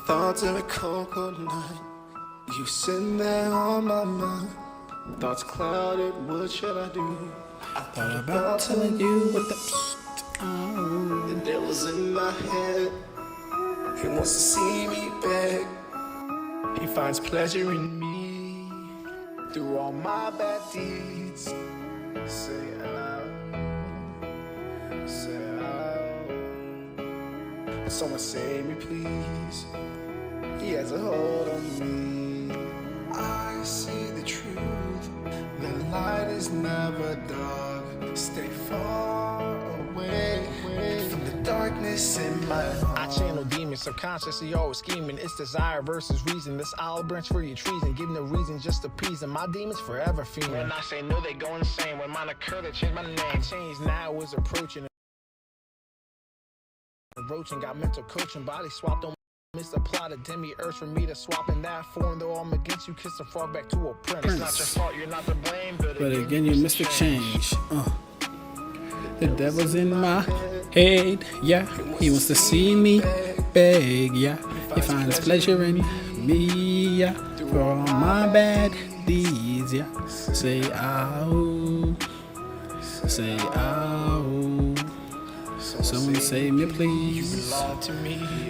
thoughts of a cold night. You sitting there on my mind. Thoughts clouded, what should I do? I thought about telling you what the devil's in my head. He wants to see me beg. He finds pleasure in me through all my bad deeds. Say out, say out. Someone save me, please. He has a hold on me. I see the truth. The light is never dark. Stay far away from the darkness in my heart. I channel demons, subconsciously always scheming. It's desire versus reason. This olive branch for your treason. Give no reason, just appease them. My demons forever fiending. When I say no, they go insane. When mine occur, they change my name. Change now is approaching. Roaching, got mental coaching, body swapped on. Misapplied demi-earth for me to swap in that form. Though I'm against you, kiss the frog back to a prince. It's not your fault, you're not to blame. But again, you missed the change. The devil's in my head, yeah. He wants to see me beg, yeah. He finds pleasure in me, yeah. For all my bad deeds, yeah. Say ow, say ow. Someone save me, please.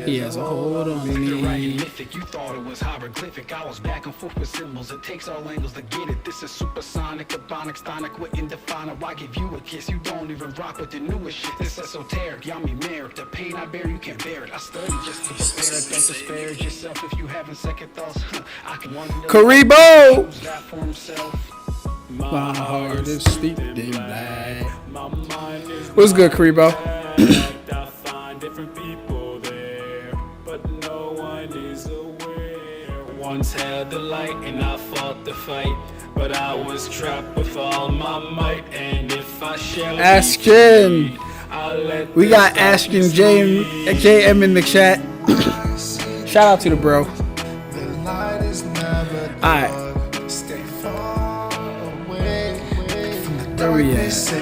He has a hold on me. You thought it was hieroglyphic. I was back and forth with symbols. It takes all angles to get it. This is supersonic, ebonic, stonic, with indefinable. Why give you a kiss? You don't even rock with the newest shit. This esoteric, yummy merit. The pain I bear, you can't bear it. I study just to prepare it. Don't disparage yourself if you having second thoughts. I can wonder. Karibo! My heart is steeped in black. What's good, Karibo? I find different people there, but no one is aware. Once held the light and I fought the fight, but I was trapped with all my might. And if I shall Ashkin, we got Ashkin JM in the chat. Shout out to the bro. Alright. There he is.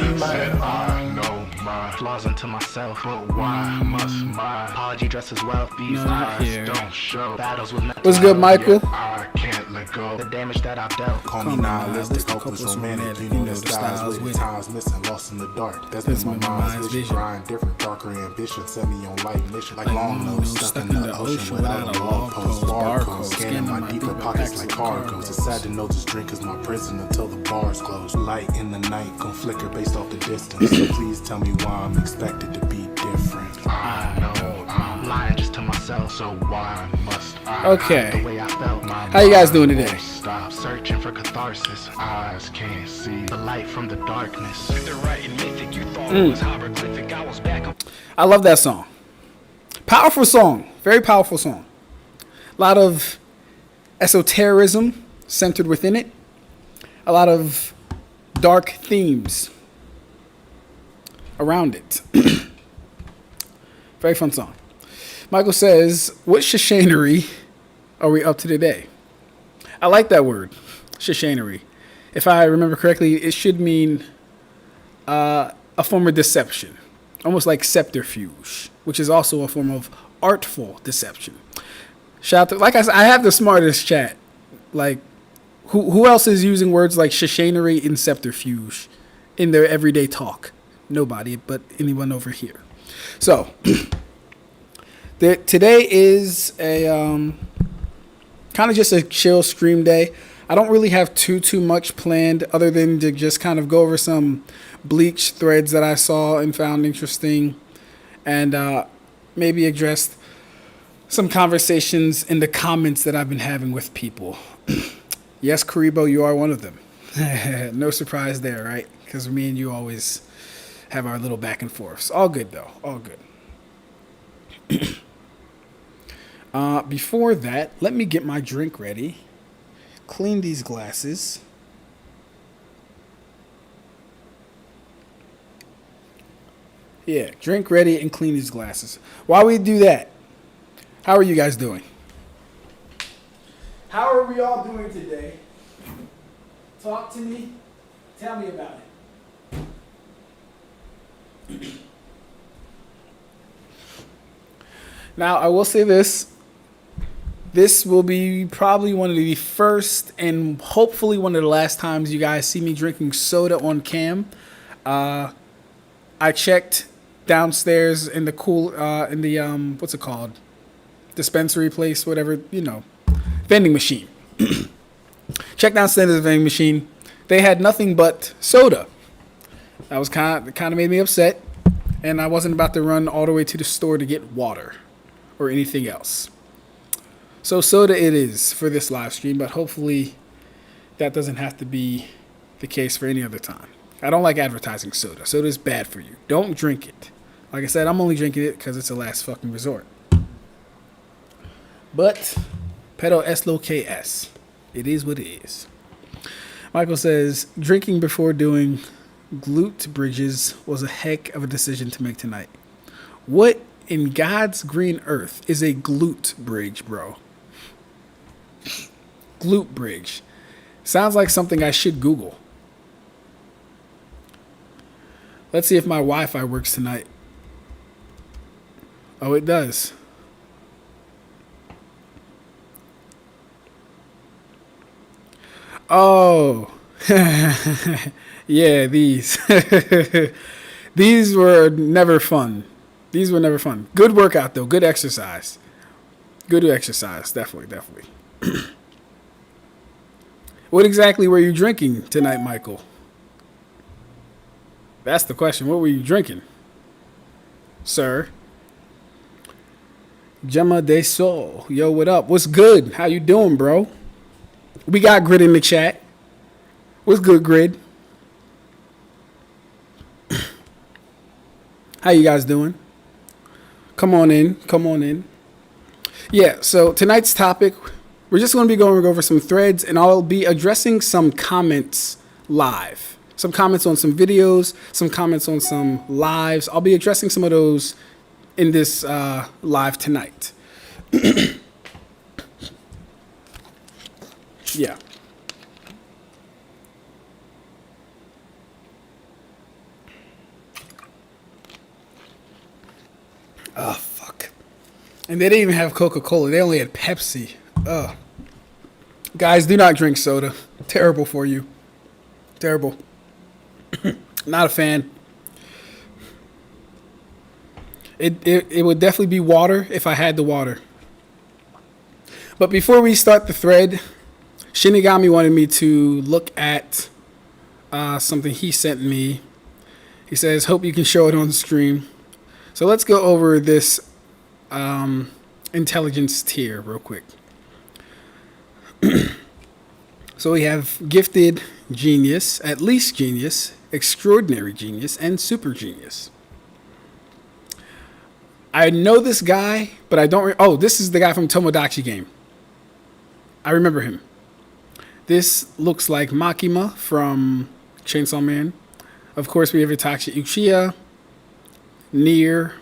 Flaws into myself, but why must my apology dress as well? These eyes don't show. Battles with what's good, Michael? I can't let go. The damage that I've dealt. Call me nihilistic, hopeless, romantic. You know the styles with times missing, lost in the dark. That's been my mind's vision. Grind different, darker ambition. Set me on life mission. Like long nose stuck in the ocean without a log post. Barcode scanning my deeper pockets like cargoes. It's sad to know this drink is my prison until the bars close. Light in the night, gon' flicker based off the distance. So please tell me why I'm expected to be different. I know I'm lying just to myself, so why must I? Okay. The way I felt, how you guys doing today? Stop searching for catharsis. Eyes can't see the light from the darkness. The right mythic you thought was hieroglyphic. I was back. I love that song. Powerful song. Very powerful song. A lot of esotericism centered within it. A lot of dark themes around it. Very fun song. Michael says, what chicanery are we up to today? I like that word, chicanery. If I remember correctly, it should mean a form of deception, almost like subterfuge, which is also a form of artful deception. Shout out to, like I said, I have the smartest chat. Like, who else is using words like chicanery and subterfuge in their everyday talk? Nobody but anyone over here. So today is a kind of just a chill stream day. I don't really have too much planned other than to just kind of go over some Bleach threads that I saw and found interesting, and maybe address some conversations in the comments that I've been having with people. Yes, Karibo, you are one of them. No surprise there, right? Because me and you always have our little back and forths. All good, though. All good. Before that, let me get my drink ready. Clean these glasses. Yeah, drink ready and clean these glasses. While we do that, how are you guys doing? How are we all doing today? Talk to me. Tell me about it. Now, I will say this. This will be probably one of the first and hopefully one of the last times you guys see me drinking soda on cam. I checked downstairs in the what's it called? Dispensary place, whatever, vending machine. Checked downstairs in the vending machine. They had nothing but soda. That was kind of made me upset, and I wasn't about to run all the way to the store to get water or anything else. So soda it is for this live stream, but hopefully that doesn't have to be the case for any other time. I don't like advertising soda. Soda is bad for you. Don't drink it. Like I said, I'm only drinking it because it's a last fucking resort. But, pero es lo que es. It is what it is. Michael says, drinking before doing glute bridges was a heck of a decision to make tonight. What in God's green earth is a glute bridge, bro? Glute bridge. Sounds like something I should Google. Let's see if my Wi-Fi works tonight. Oh, it does. Oh. Yeah, these. These were never fun. These were never fun. Good workout, though. Good exercise. Good exercise. Definitely. What exactly were you drinking tonight, Michael? That's the question. What were you drinking, sir? Gemma de Sol. Yo, what up? What's good? How you doing, bro? We got Grid in the chat. What's good, Grid? How you guys doing? Come on in. Yeah, so tonight's topic, we're just going to be going over some threads, and I'll be addressing some comments live. Some comments on some videos, some comments on some lives. I'll be addressing some of those in this live tonight. Yeah. Oh, fuck. And they didn't even have Coca-Cola. They only had Pepsi. Ugh. Guys, do not drink soda. Terrible for you. Terrible. Not a fan. It would definitely be water if I had the water. But before we start the thread, Shinigami wanted me to look at something he sent me. He says, hope you can show it on the stream. So let's go over this intelligence tier real quick. So we have gifted, genius, at least genius, extraordinary genius, and super genius. I know this guy, but I don't... Oh, this is the guy from Tomodachi Game. I remember him. This looks like Makima from Chainsaw Man. Of course, we have Itachi Uchiha, Nier,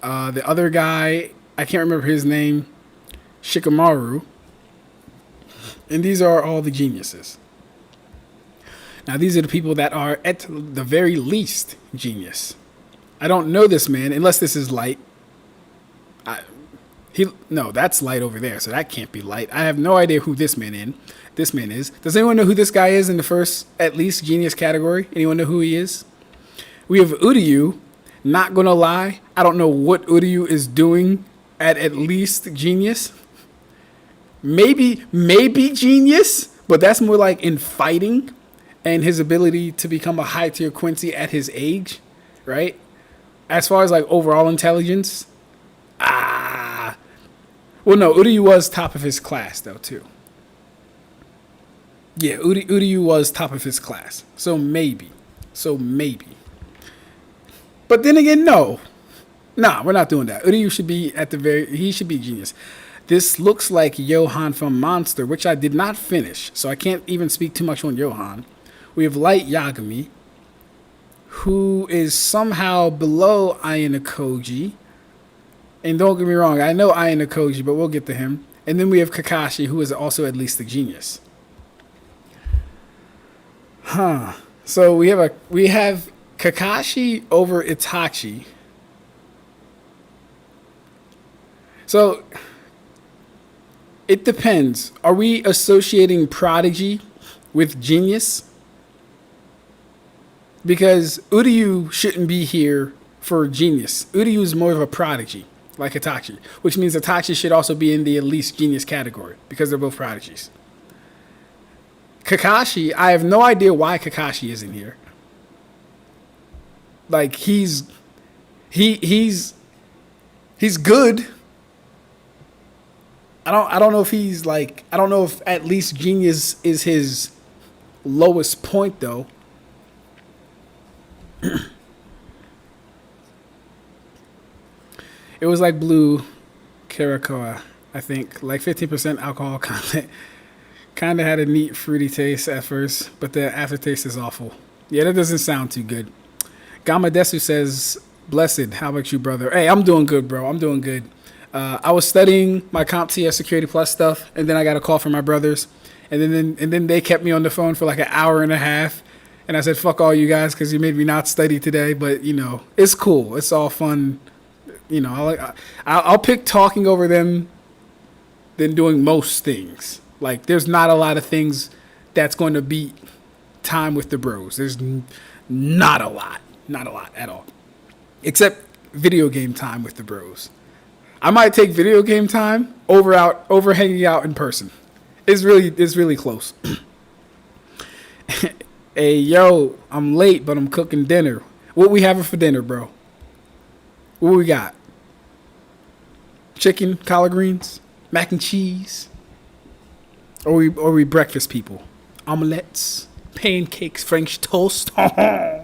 the other guy, I can't remember his name, Shikamaru. And these are all the geniuses. Now, these are the people that are, at the very least, genius. I don't know this man, unless this is Light. No, that's Light over there, so that can't be Light. I have no idea who this man is. Does anyone know who this guy is in the first, at least, genius category? Anyone know who he is? We have Uryu. Not gonna lie, I don't know what Uryu is doing at least genius. Maybe genius, but that's more like in fighting and his ability to become a high tier Quincy at his age, right? As far as like overall intelligence, well, no, Uryu was top of his class though too. Yeah, Uryu was top of his class, so maybe. But then again, no. Nah, we're not doing that. Uryu should be he should be genius. This looks like Johan from Monster, which I did not finish, so I can't even speak too much on Johan. We have Light Yagami, who is somehow below Ayanokoji. And don't get me wrong, I know Ayanokoji, but we'll get to him. And then we have Kakashi, who is also at least a genius. So we have Kakashi over Itachi. So It depends. Are we associating prodigy with genius? Because Uryu shouldn't be here for genius. Uryu is more of a prodigy, like Itachi, which means Itachi should also be in the at least genius category because they're both prodigies. Kakashi, I have no idea why Kakashi isn't here. Like he's good. I don't know if he's like, I don't know if at least genius is his lowest point though. It was like blue Caracoa, I think, like 15% alcohol content. Kind of had a neat fruity taste at first, but the aftertaste is awful. Yeah, that doesn't sound too good. Gamadesu says, blessed. How about you, brother? Hey, I'm doing good, bro. I'm doing good. I was studying my CompTIA Security Plus stuff, and then I got a call from my brothers, and then they kept me on the phone for like an hour and a half, and I said, fuck all you guys, because you made me not study today, but, you know, it's cool. It's all fun. You know, I'll pick talking over them than doing most things. Like, there's not a lot of things that's going to beat time with the bros. There's not a lot at all, except video game time with the bros. I might take video game time over hanging out in person. It's really close. Hey, yo, I'm late, but I'm cooking dinner. What we having for dinner, bro? What we got? Chicken, collard greens, mac and cheese? Or we breakfast people? Omelets, pancakes, French toast. The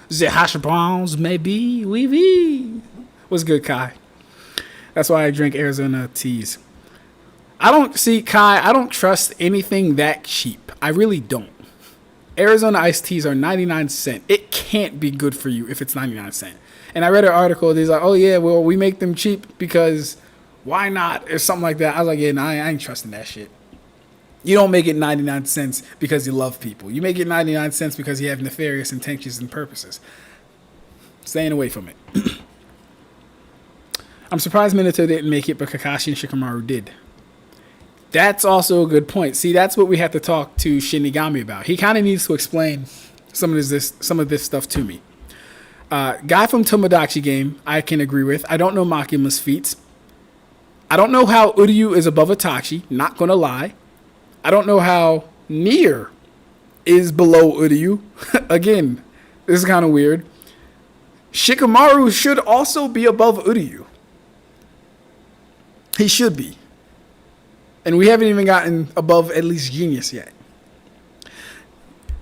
hash browns, maybe. Oui. What's good, Kai? That's why I drink Arizona teas. I don't trust anything that cheap. I really don't. Arizona iced teas are 99 cents. It can't be good for you if it's 99 cents. And I read an article. There's like, oh yeah, well, we make them cheap because why not? Or something like that. I was like, yeah, nah, I ain't trusting that shit. You don't make it 99 cents because you love people. You make it 99 cents because you have nefarious intentions and purposes. Staying away from it. I'm surprised Minato didn't make it, but Kakashi and Shikamaru did. That's also a good point. See, that's what we have to talk to Shinigami about. He kind of needs to explain some of this stuff to me. Guy from Tomodachi game, I can agree with. I don't know Makima's feats. I don't know how Uryu is above Itachi. Not gonna lie. I don't know how Nier is below Uryu. Again, this is kind of weird. Shikamaru should also be above Uryu. He should be. And we haven't even gotten above at least genius yet.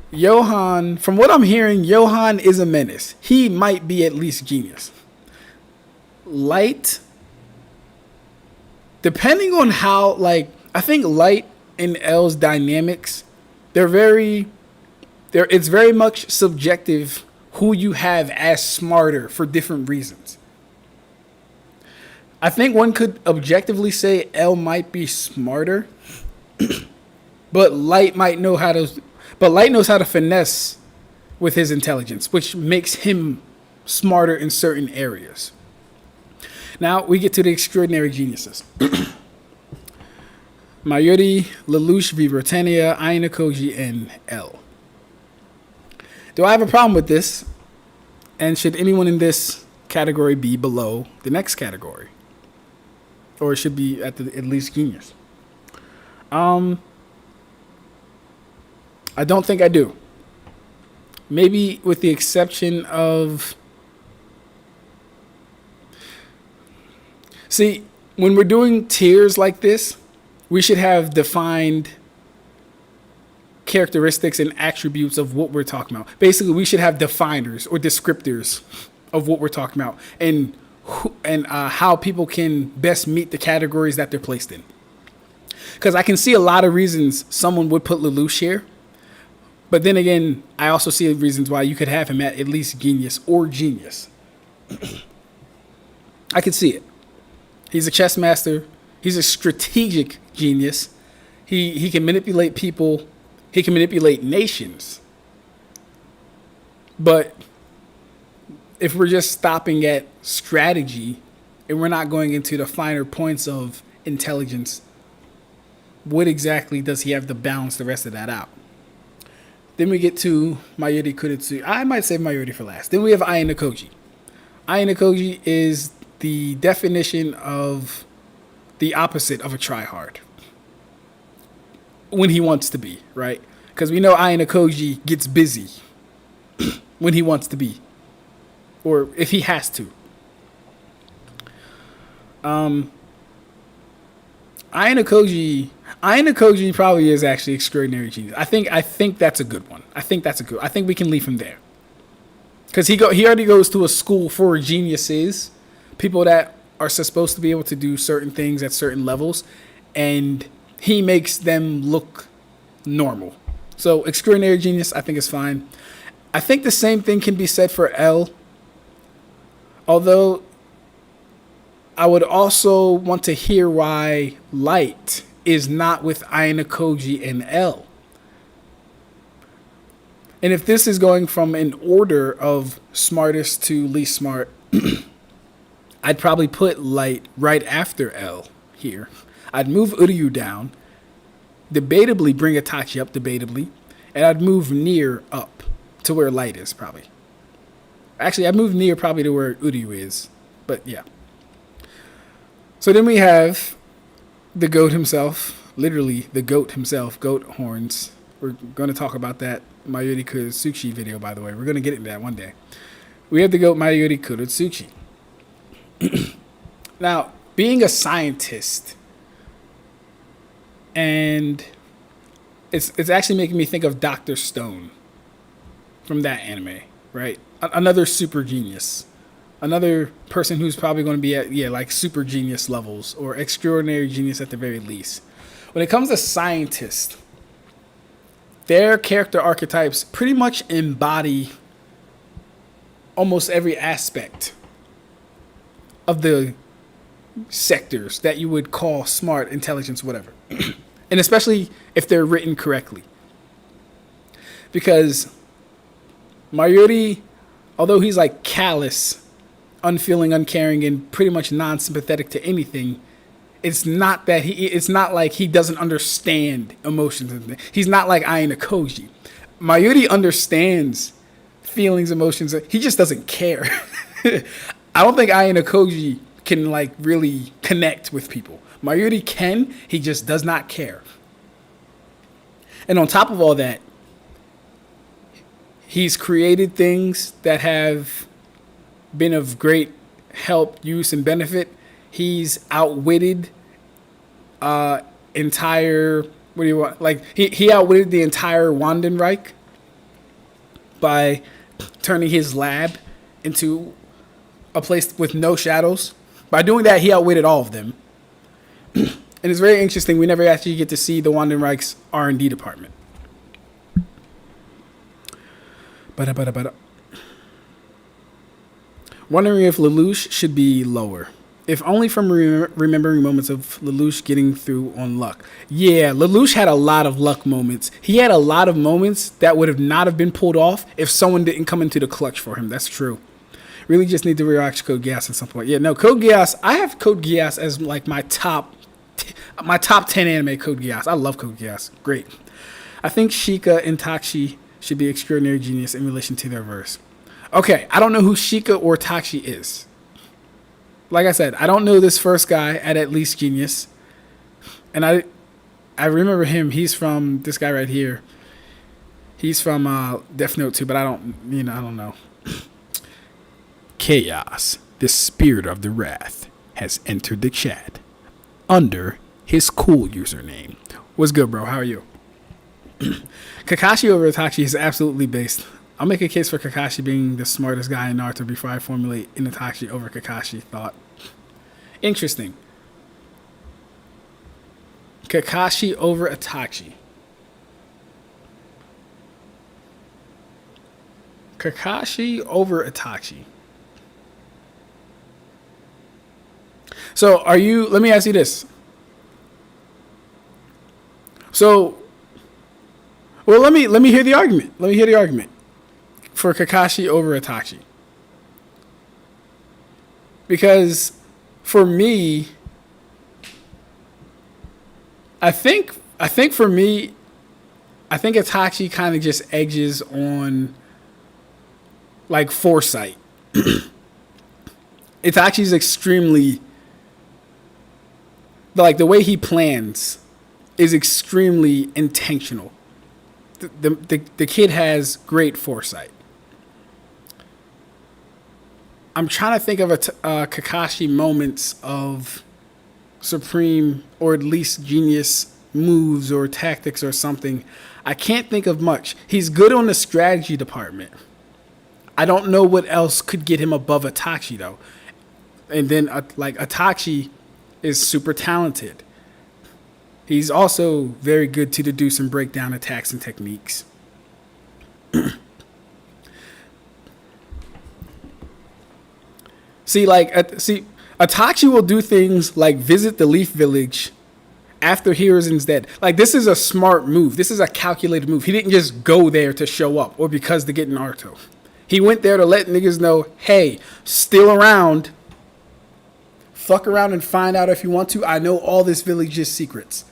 Johan, from what I'm hearing, Johan is a menace. He might be at least genius. Light, depending on how, like, I think Light and L's dynamics, it's very much subjective who you have as smarter for different reasons. I think one could objectively say L might be smarter, but Light knows how to finesse with his intelligence, which makes him smarter in certain areas. Now we get to the extraordinary geniuses. Mayuri, Lelouch, Vibratania, Ainakoji, and L. Do I have a problem with this? And should anyone in this category be below the next category? Or it should be at least genius? I don't think I do. Maybe with the exception of... See, when we're doing tiers like this, we should have defined characteristics and attributes of what we're talking about. Basically, we should have definers or descriptors of what we're talking about and how people can best meet the categories that they're placed in. Because I can see a lot of reasons someone would put Lelouch here. But then again, I also see reasons why you could have him at least genius or genius. I could see it. He's a chess master. He's a strategic genius. He can manipulate people. He can manipulate nations. But if we're just stopping at strategy and we're not going into the finer points of intelligence what exactly does he have to balance the rest of that out? Then we get to Mayuri Kuretsu. I might save Mayuri for last. Then we have Ai Nakoji. Ai Nakoji is the definition of the opposite of a tryhard. When he wants to be, right? Because we know Ai Nakoji gets busy when he wants to be. Or if he has to. Ai Nakoji probably is actually extraordinary genius. I think that's a good one. I think we can leave him there. Because he already goes to a school for geniuses, people that are supposed to be able to do certain things at certain levels, and he makes them look normal. So extraordinary genius, I think is fine. I think the same thing can be said for L. Although I would also want to hear why Light is not with Ai Nakoji and L. And if this is going from an order of smartest to least smart, I'd probably put Light right after L here. I'd move Uryu down, debatably bring Itachi up, and I'd move Near up to where Light is, probably. Actually, I'd move Near probably to where Uryu is, but yeah. So then we have the GOAT himself, literally the GOAT himself, goat horns. We're going to talk about that Mayuri Kuretsuchi video, by the way. We're going to get into that one day. We have the GOAT Mayuri Kuretsuchi. Now, being a scientist, and it's actually making me think of Dr. Stone from that anime, right? Another super genius. Another person who's probably going to be at, like super genius levels or extraordinary genius at the very least. When it comes to scientists, their character archetypes pretty much embody almost every aspect of the sectors that you would call smart, intelligence, whatever. And especially if they're written correctly. Because Mayuri, although he's like callous, unfeeling, uncaring, and pretty much non-sympathetic to anything, it's not like he doesn't understand emotions. He's not like Ai Nakoji. Mayuri understands feelings, emotions. He just doesn't care. I don't think Ai Nakoji can like really connect with people. Mayuri can, he just does not care. And on top of all that, he's created things that have been of great help, use, and benefit. He's outwitted entire, what do you want? Like, he outwitted the entire Wandenreich by turning his lab into a place with no shadows. By doing that, he outwitted all of them. And it's very interesting. We never actually get to see the Wandenreich's R&D department. Wondering if Lelouch should be lower. If only from remembering moments of Lelouch getting through on luck. Yeah, Lelouch had a lot of luck moments. He had a lot of moments that would have not have been pulled off if someone didn't come into the clutch for him. That's true. Really just need to rewatch Code Geass at some point. Yeah, no, Code Geass. I have Code Geass as like my top 10 anime. Code Geass. I love Code Geass. Great. I think Shika and Tachi should be extraordinary genius in relation to their verse. Okay, I don't know who Shika or Tachi is. Like I said, I don't know this first guy at least genius. And I remember him. He's from this guy right here. He's from Death Note 2, but I don't know. Chaos, the spirit of the wrath, has entered the chat under his cool username. What's good, bro? How are you? Kakashi over Itachi is absolutely based. I'll make a case for Kakashi being the smartest guy in Naruto before I formulate an Itachi over Kakashi thought. Interesting. Kakashi over Itachi. Kakashi over Itachi. So let me ask you this. So, well, let me hear the argument. Let me hear the argument for Kakashi over Itachi. Because for me, I think for me, I think Itachi kind of just edges on like foresight. Itachi's extremely, like, the way he plans is extremely intentional. The kid has great foresight. I'm trying to think of Kakashi moments of supreme or at least genius moves or tactics or something. I can't think of much. He's good on the strategy department. I don't know what else could get him above Itachi though. And then like Itachi is super talented. He's also very good to deduce and break down attacks and techniques. Itachi will do things like visit the Leaf Village after Hiruzen's dead. Like, this is a smart move. This is a calculated move. He didn't just go there to show up or because to get Naruto. He went there to let niggas know, hey, still around. Fuck around and find out if you want to. I know all this village's secrets.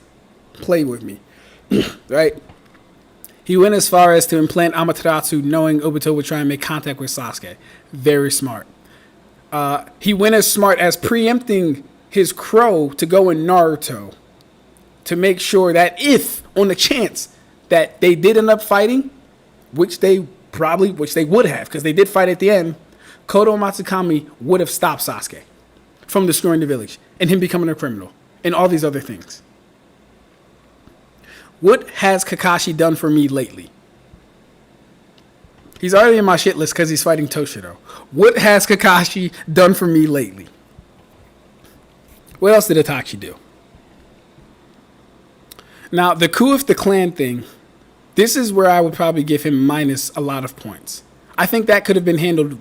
Play with me. Right? He went as far as to implant Amaterasu knowing Obito would try and make contact with Sasuke. Very smart. He went as smart as preempting his crow to go in Naruto to make sure that if, on the chance that they did end up fighting, which they would have, because they did fight at the end, Kodo Matsukami would have stopped Sasuke from destroying the village and him becoming a criminal and all these other things. What has Kakashi done for me lately? He's already in my shit list because he's fighting Toshiro. What has Kakashi done for me lately? What else did Itachi do? Now, the coup of the clan thing, this is where I would probably give him minus a lot of points. I think that could have been handled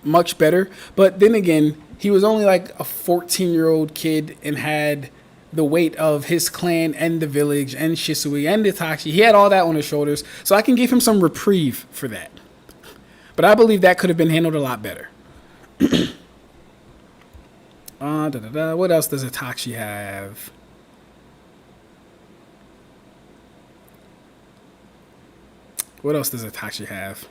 much better. But then again, he was only like a 14-year-old kid and had the weight of his clan and the village and Shisui and Itachi. He had all that on his shoulders. So I can give him some reprieve for that. But I believe that could have been handled a lot better. What else does Itachi have? What else does Itachi have?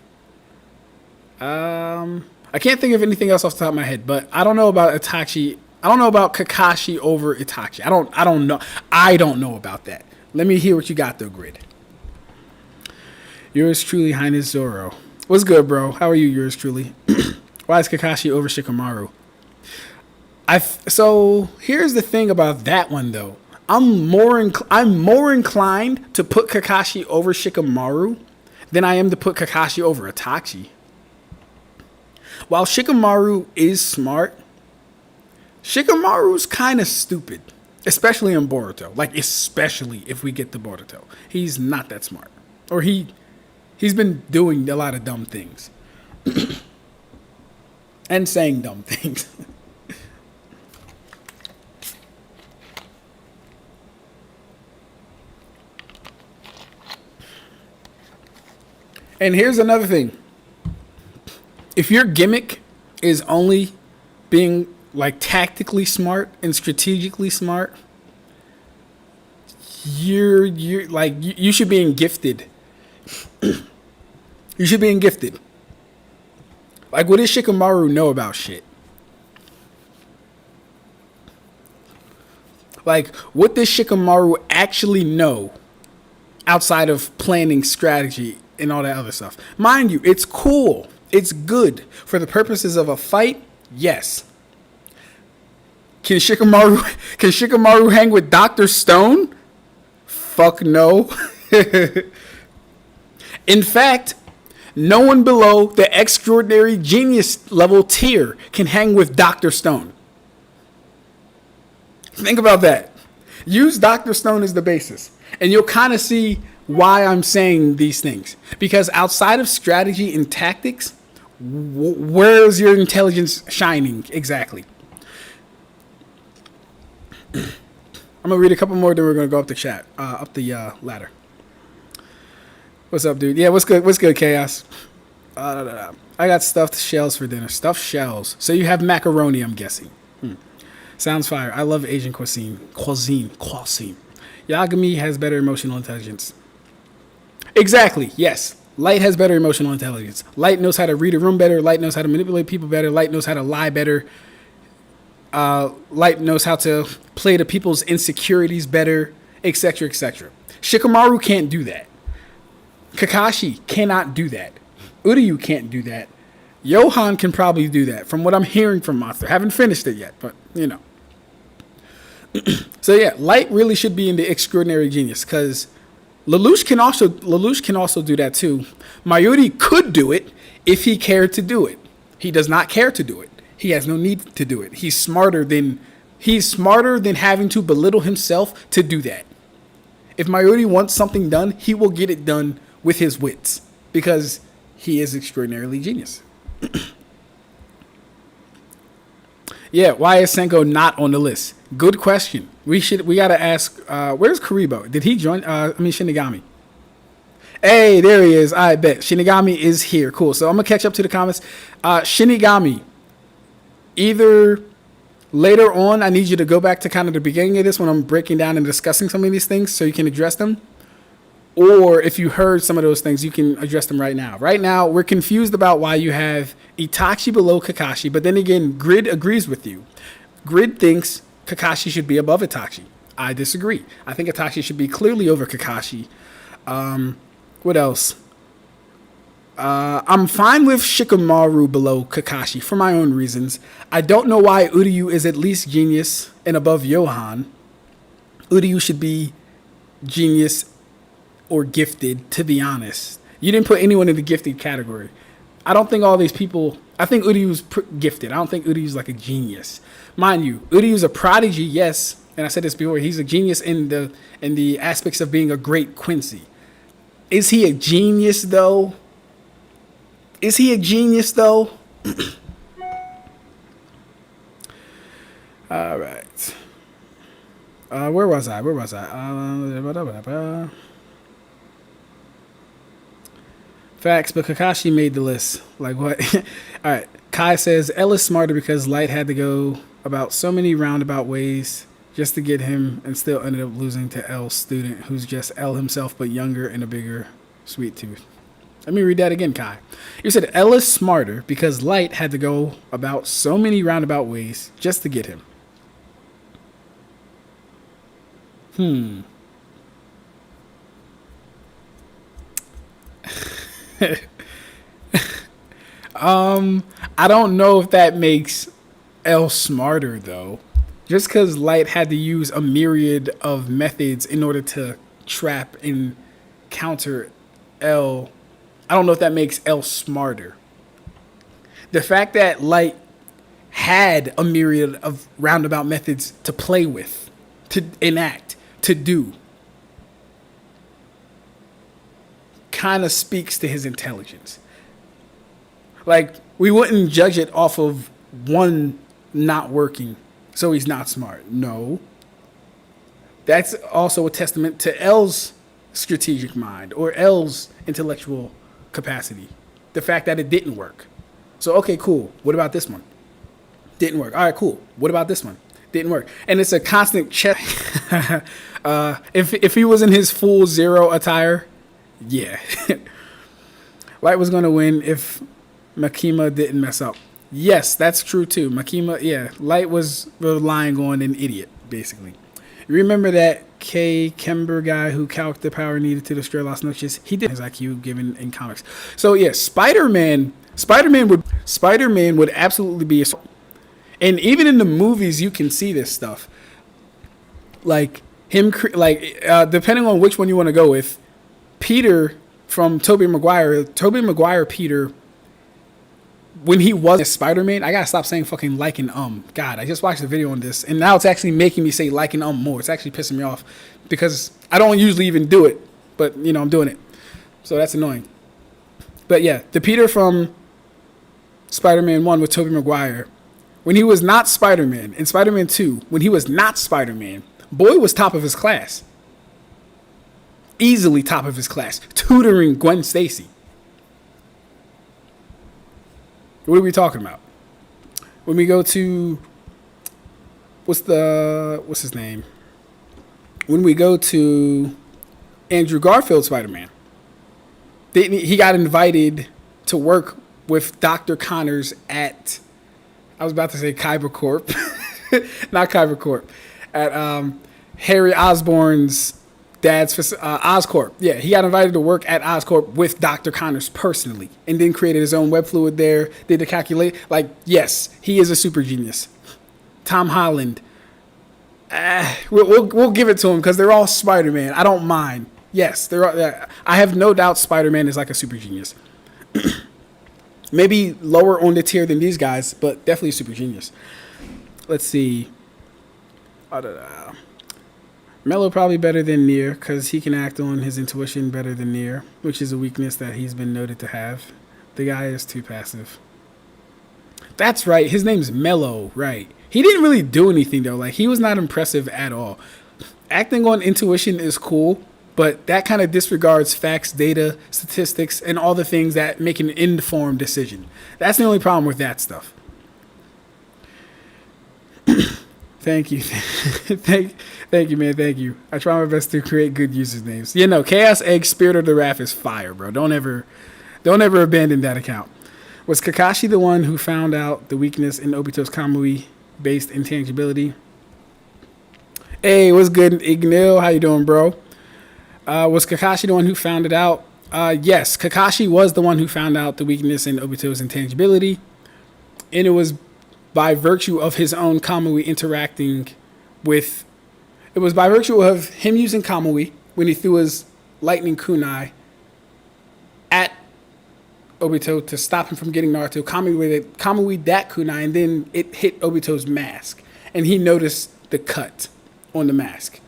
I can't think of anything else off the top of my head, but I don't know about Itachi. I don't know about Kakashi over Itachi. I don't know. I don't know about that. Let me hear what you got though, Grid. Yours truly, Highness Zoro. What's good, bro? How are you, yours truly? Why is Kakashi over Shikamaru? So here's the thing about that one though. I'm more inclined to put Kakashi over Shikamaru than I am to put Kakashi over Itachi. While Shikamaru is smart, Shikamaru's kind of stupid, especially in Boruto. Like, especially if we get to Boruto. He's not that smart. Or he's been doing a lot of dumb things. And saying dumb things. And here's another thing. If your gimmick is only being like tactically smart and strategically smart, you're like you should be gifted. You should be gifted. Like, what does Shikamaru know about shit? Like, what does Shikamaru actually know outside of planning, strategy, and all that other stuff? Mind you, it's cool. It's good. For the purposes of a fight, yes. Can Shikamaru hang with Dr. Stone? Fuck no. In fact, no one below the extraordinary genius level tier can hang with Dr. Stone. Think about that. Use Dr. Stone as the basis, and you'll kind of see why I'm saying these things. Because outside of strategy and tactics, where's your intelligence shining exactly? I'm gonna read a couple more, then we're gonna go up the chat, up the ladder. What's up, dude? Yeah, what's good? What's good, Chaos? I got stuffed shells for dinner. Stuffed shells. So you have macaroni, I'm guessing. Sounds fire. I love Asian cuisine. Cuisine. Yagami has better emotional intelligence. Exactly, yes. Light has better emotional intelligence. Light knows how to read a room better. Light knows how to manipulate people better. Light knows how to lie better. Light knows how to play to people's insecurities better, etc., etc. Shikamaru can't do that. Kakashi cannot do that. Uryu can't do that. Johan can probably do that, from what I'm hearing from Monster. Haven't finished it yet, but you know. So yeah, Light really should be in the extraordinary genius, because Lelouch can also do that too. Mayuri could do it if he cared to do it. He does not care to do it. He has no need to do it. He's smarter than having to belittle himself to do that. If Mayuri wants something done, he will get it done with his wits, because he is extraordinarily genius. Yeah, why is Senko not on the list? Good question. We gotta ask. Where's Kuribo? Did he join? Shinigami. Hey, there he is. I bet Shinigami is here. Cool. So I'm gonna catch up to the comments. Shinigami. Either later on, I need you to go back to kind of the beginning of this when I'm breaking down and discussing some of these things, so you can address them. Or if you heard some of those things, you can address them right now. Right now, we're confused about why you have Itachi below Kakashi, but then again, Grid agrees with you. Grid thinks Kakashi should be above Itachi. I disagree. I think Itachi should be clearly over Kakashi. What else? I'm fine with Shikamaru below Kakashi for my own reasons. I don't know why Uryu is at least genius and above Johan. Uryu should be genius or gifted, to be honest. You didn't put anyone in the gifted category. I don't think all these people... I think Uryu's gifted. I don't think Uryu's like a genius. Mind you, Uryu's a prodigy, yes. And I said this before. He's a genius in the aspects of being a great Quincy. Is he a genius, though? All right. Where was I? Facts, but Kakashi made the list. Like what? All right. Kai says L is smarter because Light had to go about so many roundabout ways just to get him, and still ended up losing to L's student, who's just L himself but younger and a bigger sweet tooth. Let me read that again, Kai. You said L is smarter because Light had to go about so many roundabout ways just to get him. I don't know if that makes L smarter, though. Just because Light had to use a myriad of methods in order to trap and counter L, I don't know if that makes L smarter. The fact that Light had a myriad of roundabout methods to play with, to enact, to do, kind of speaks to his intelligence. Like, we wouldn't judge it off of one not working, so he's not smart. No. That's also a testament to L's strategic mind or L's intellectual capacity. The fact that it didn't work. So, okay, cool. What about this one? Didn't work. All right, cool. What about this one? Didn't work. And it's a constant check. If he was in his full zero attire, yeah. Light was going to win if Makima didn't mess up. Yes, that's true too. Makima, yeah. Light was relying on an idiot, basically. Remember that K. Kember guy who calced the power needed to destroy Las Noches? He did his IQ given in comics. So yeah, Spider-Man would absolutely be a... And even in the movies, you can see this stuff. Like him, depending on which one you want to go with, Peter from Tobey Maguire Peter, when he was Spider-Man, I gotta stop saying fucking like and God, I just watched the video on this, and now it's actually making me say like and more. It's actually pissing me off because I don't usually even do it, but you know I'm doing it, so that's annoying. But yeah, the Peter from Spider-Man 1 with Tobey Maguire, when he was not Spider-Man, in Spider-Man 2, when he was not Spider-Man, boy was top of his class. Easily top of his class, tutoring Gwen Stacy. What are we talking about? When we go to what's his name? when we go to Andrew Garfield's Spider-Man, he got invited to work with Dr. Connors at, I was about to say Kyber Corp, not Kyber Corp, at Harry Osborn's dad's Oscorp. Yeah, he got invited to work at Oscorp with Dr. Connors personally, and then created his own web fluid there, did the calculate. Like, yes, he is a super genius. Tom Holland, we'll give it to him because they're all Spider-Man. I don't mind. Yes, I have no doubt Spider-Man is like a super genius. Maybe lower on the tier than these guys, but definitely a super genius. Let's see. Mello probably better than Nier because he can act on his intuition better than Nier, which is a weakness that he's been noted to have. The guy is too passive. That's right. His name's Mello, right? He didn't really do anything, though. Like, he was not impressive at all. Acting on intuition is cool, but that kind of disregards facts, data, statistics, and all the things that make an informed decision. That's the only problem with that stuff. Thank you. Thank you, man. Thank you. I try my best to create good usernames. Yeah, no, Chaos Egg Spirit of the Wrath is fire, bro. Don't ever abandon that account. Was Kakashi the one who found out the weakness in Obito's Kamui-based intangibility? Hey, what's good, Ignil? How you doing, bro? Was Kakashi the one who found it out? Yes, Kakashi was the one who found out the weakness in Obito's intangibility, and it was by virtue of his own Kamui interacting with... It was by virtue of him using Kamui when he threw his lightning kunai at Obito to stop him from getting Naruto. Kamui that kunai, and then it hit Obito's mask, and he noticed the cut on the mask.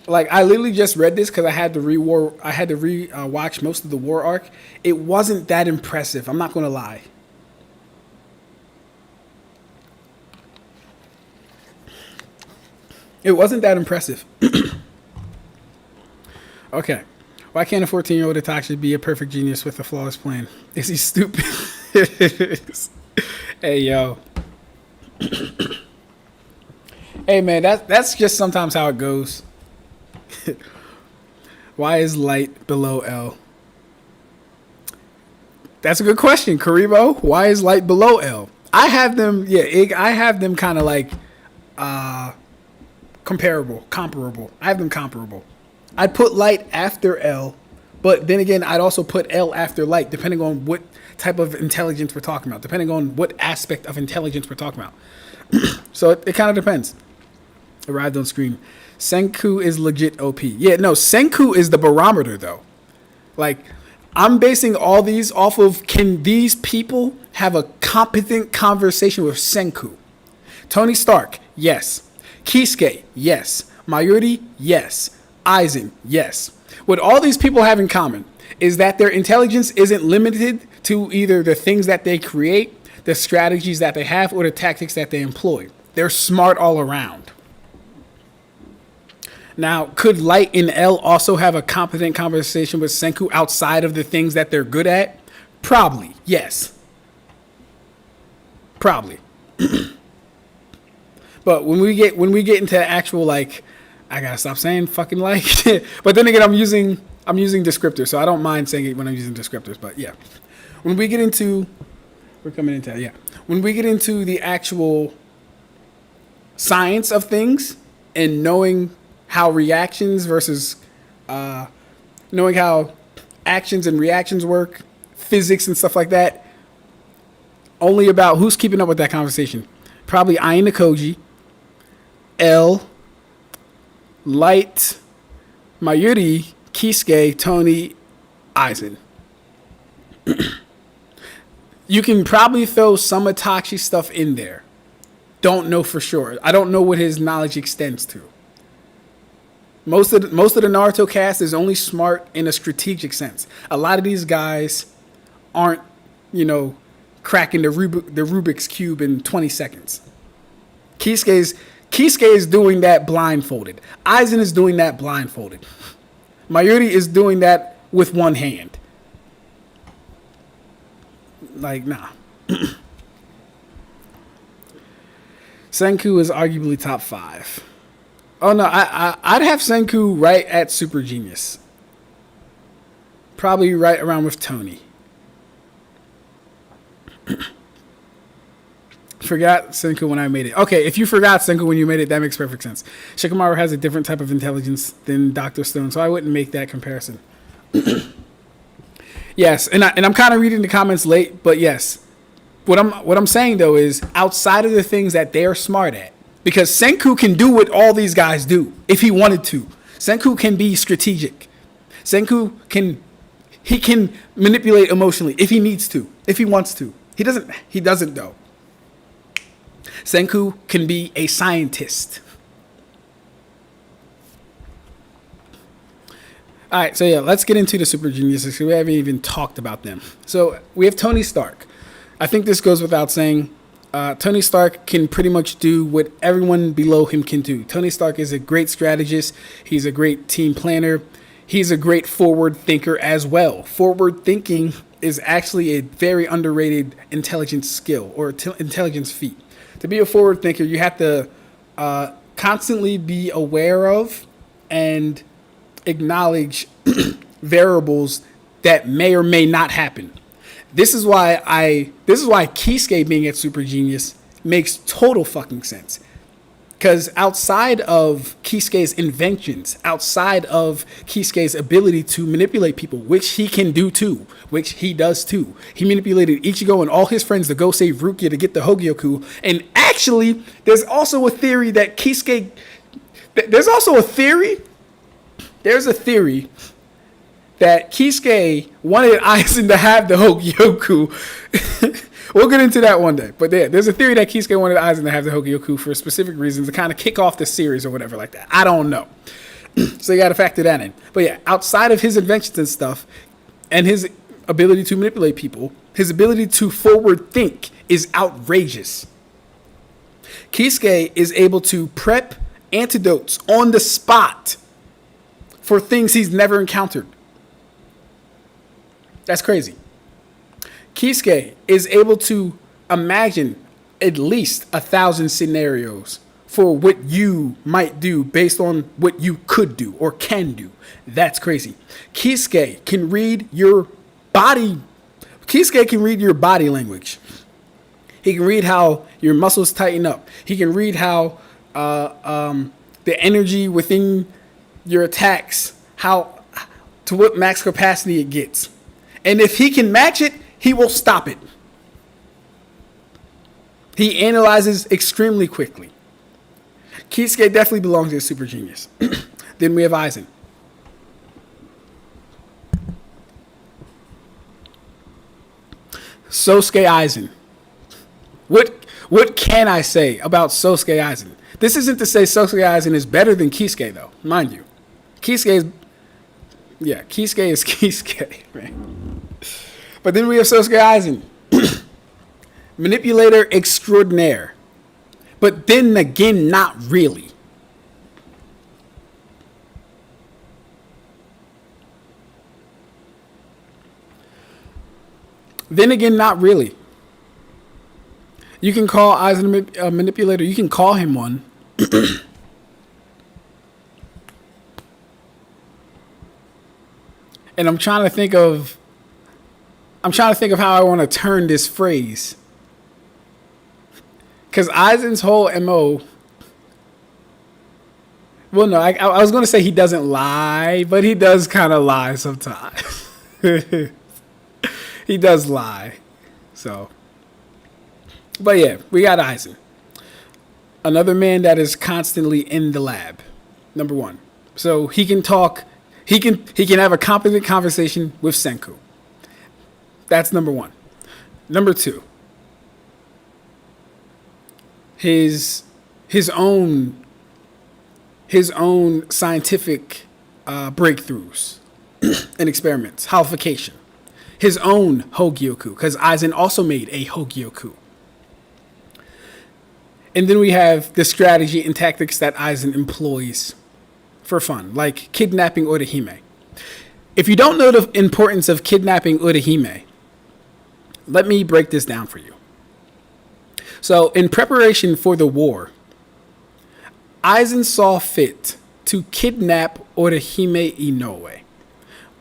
Like, I literally just read this because I had to watch most of the war arc. It wasn't that impressive. I'm not gonna lie. It wasn't that impressive. Okay. Why can't a 14-year-old Itachi be a perfect genius with a flawless plan? Is he stupid? Hey, yo. Hey, man, that's just sometimes how it goes. Why is light below L? That's a good question, Karibo. Why is light below L? I have them kind of like comparable. I have them comparable. I'd put light after L, but then again, I'd also put L after light, depending on what type of intelligence we're talking about, depending on what aspect of intelligence we're talking about. So it kind of depends. Arrived on screen. Senku is legit OP. Yeah, no, Senku is the barometer, though. Like, I'm basing all these off of, can these people have a competent conversation with Senku? Tony Stark, yes. Kisuke, yes. Mayuri, yes. Aizen, yes. What all these people have in common is that their intelligence isn't limited to either the things that they create, the strategies that they have, or the tactics that they employ. They're smart all around. Now, could Light and L also have a competent conversation with Senku outside of the things that they're good at? Probably, yes. Probably. But when we get into actual, like, I gotta stop saying fucking like. But then again, I'm using descriptors, so I don't mind saying it when I'm using descriptors. But yeah, when we get into when we get into the actual science of things and knowing how reactions versus knowing how actions and reactions work, physics and stuff like that, only about who's keeping up with that conversation. Probably Aina Koji, L, Light, Mayuri, Kisuke, Tony, Aizen. You can probably throw some Itachi stuff in there. Don't know for sure. I don't know what his knowledge extends to. Most of the Naruto cast is only smart in a strategic sense. A lot of these guys aren't, cracking the Rubik's Cube in 20 seconds. Kisuke is doing that blindfolded. Aizen is doing that blindfolded. Mayuri is doing that with one hand. Like, nah. Senku is arguably top 5. Oh no, I'd have Senku right at Super Genius. Probably right around with Tony. Forgot Senku when I made it. Okay, if you forgot Senku when you made it, that makes perfect sense. Shikamaru has a different type of intelligence than Dr. Stone, so I wouldn't make that comparison. Yes, and I'm kind of reading the comments late, but yes. What I'm saying though is outside of the things that they're smart at, because Senku can do what all these guys do if he wanted to. Senku can be strategic. Senku can manipulate emotionally if he needs to, if he wants to. He doesn't though. Senku can be a scientist. All right, so yeah, let's get into the super geniuses. We haven't even talked about them. So we have Tony Stark. I think this goes without saying. Tony Stark can pretty much do what everyone below him can do. Tony Stark is a great strategist. He's a great team planner. He's a great forward thinker as well. Forward thinking is actually a very underrated intelligence skill or intelligence feat. To be a forward thinker, you have to constantly be aware of and acknowledge variables that may or may not happen. This is why Kisuke being at Super Genius makes total fucking sense. Because outside of Kisuke's inventions, outside of Kisuke's ability to manipulate people, which he can do too, which he does too. He manipulated Ichigo and all his friends to go save Rukia to get the Hogyoku. And actually, there's also a theory that Kisuke... There's a theory that Kisuke wanted Aizen to have the Hogyoku. We'll get into that one day. But there's a theory that Kisuke wanted Aizen to have the Hogyoku for specific reasons to kind of kick off the series or whatever like that. I don't know. So you got to factor that in. But yeah, outside of his inventions and stuff and his ability to manipulate people, his ability to forward think is outrageous. Kisuke is able to prep antidotes on the spot for things he's never encountered. That's crazy. Kisuke is able to imagine at least 1,000 scenarios for what you might do based on what you could do or can do. That's crazy. Kisuke can read your body. Kisuke can read your body language. He can read how your muscles tighten up. He can read how the energy within your attacks, how to what max capacity it gets. And if he can match it, he will stop it. He analyzes extremely quickly. Kisuke definitely belongs to a super genius. Then we have Aizen. Sosuke Aizen. What can I say about Sosuke Aizen? This isn't to say Sosuke Aizen is better than Kisuke, though, mind you. Kisuke is Kisuke, man. But then we have Sosuke Aizen. Manipulator extraordinaire. But then again, not really. Then again, not really. You can call Aizen a manipulator. You can call him one. And I'm trying to think of how I want to turn this phrase. Because Aizen's whole MO... Well, no, I was going to say he doesn't lie, but he does kind of lie sometimes. He does lie. So... But yeah, we got Aizen. Another man that is constantly in the lab. Number one. So he can talk... He can have a competent conversation with Senku. That's number one. Number two. His own scientific breakthroughs and experiments, halification. His own Hogyoku, because Aizen also made a Hogyoku. And then we have the strategy and tactics that Aizen employs for fun, like kidnapping Urahime. If you don't know the importance of kidnapping Urahime, let me break this down for you. So in preparation for the war, Aizen saw fit to kidnap Orihime Inoue.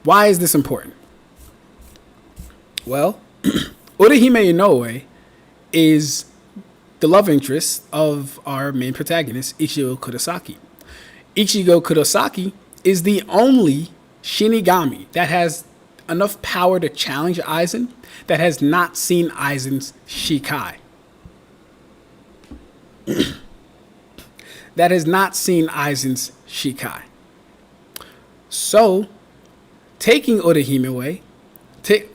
Why is this important? Well, Orihime Inoue is the love interest of our main protagonist, Ichigo Kurosaki. Ichigo Kurosaki is the only Shinigami that has enough power to challenge Aizen that has not seen Aizen's Shikai. That has not seen Aizen's Shikai. So, taking Orihime away, Hime,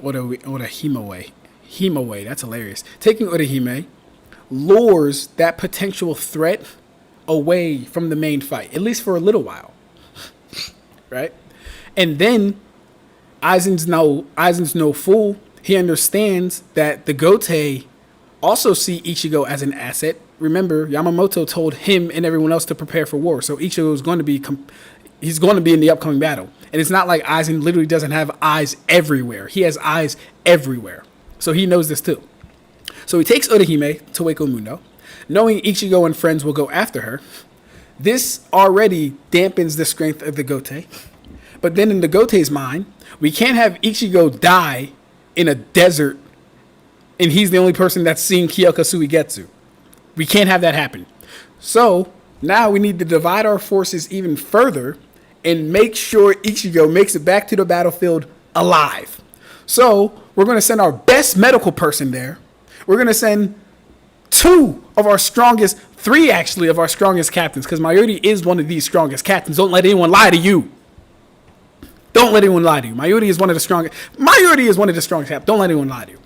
that's hilarious. Taking Orihime lures that potential threat away from the main fight, at least for a little while. Right? And then Aizen's no fool. He understands that the Gote also see Ichigo as an asset. Remember, Yamamoto told him and everyone else to prepare for war. So Ichigo is going to be he's going to be in the upcoming battle. And it's not like Aizen literally doesn't have eyes everywhere. He has eyes everywhere. So he knows this too. So he takes Orihime to Wako Mundo, knowing Ichigo and friends will go after her. This already dampens the strength of the Gote. But then in the Gote's mind, we can't have Ichigo die in a desert and he's the only person that's seen Kyoka Suigetsu. We can't have that happen. So now we need to divide our forces even further and make sure Ichigo makes it back to the battlefield alive. So we're going to send our best medical person there. We're going to send three of our strongest captains, because Mayuri is one of these strongest captains. Don't let anyone lie to you. Don't let anyone lie to you. Mayuri is one of the strongest captains. Don't let anyone lie to you.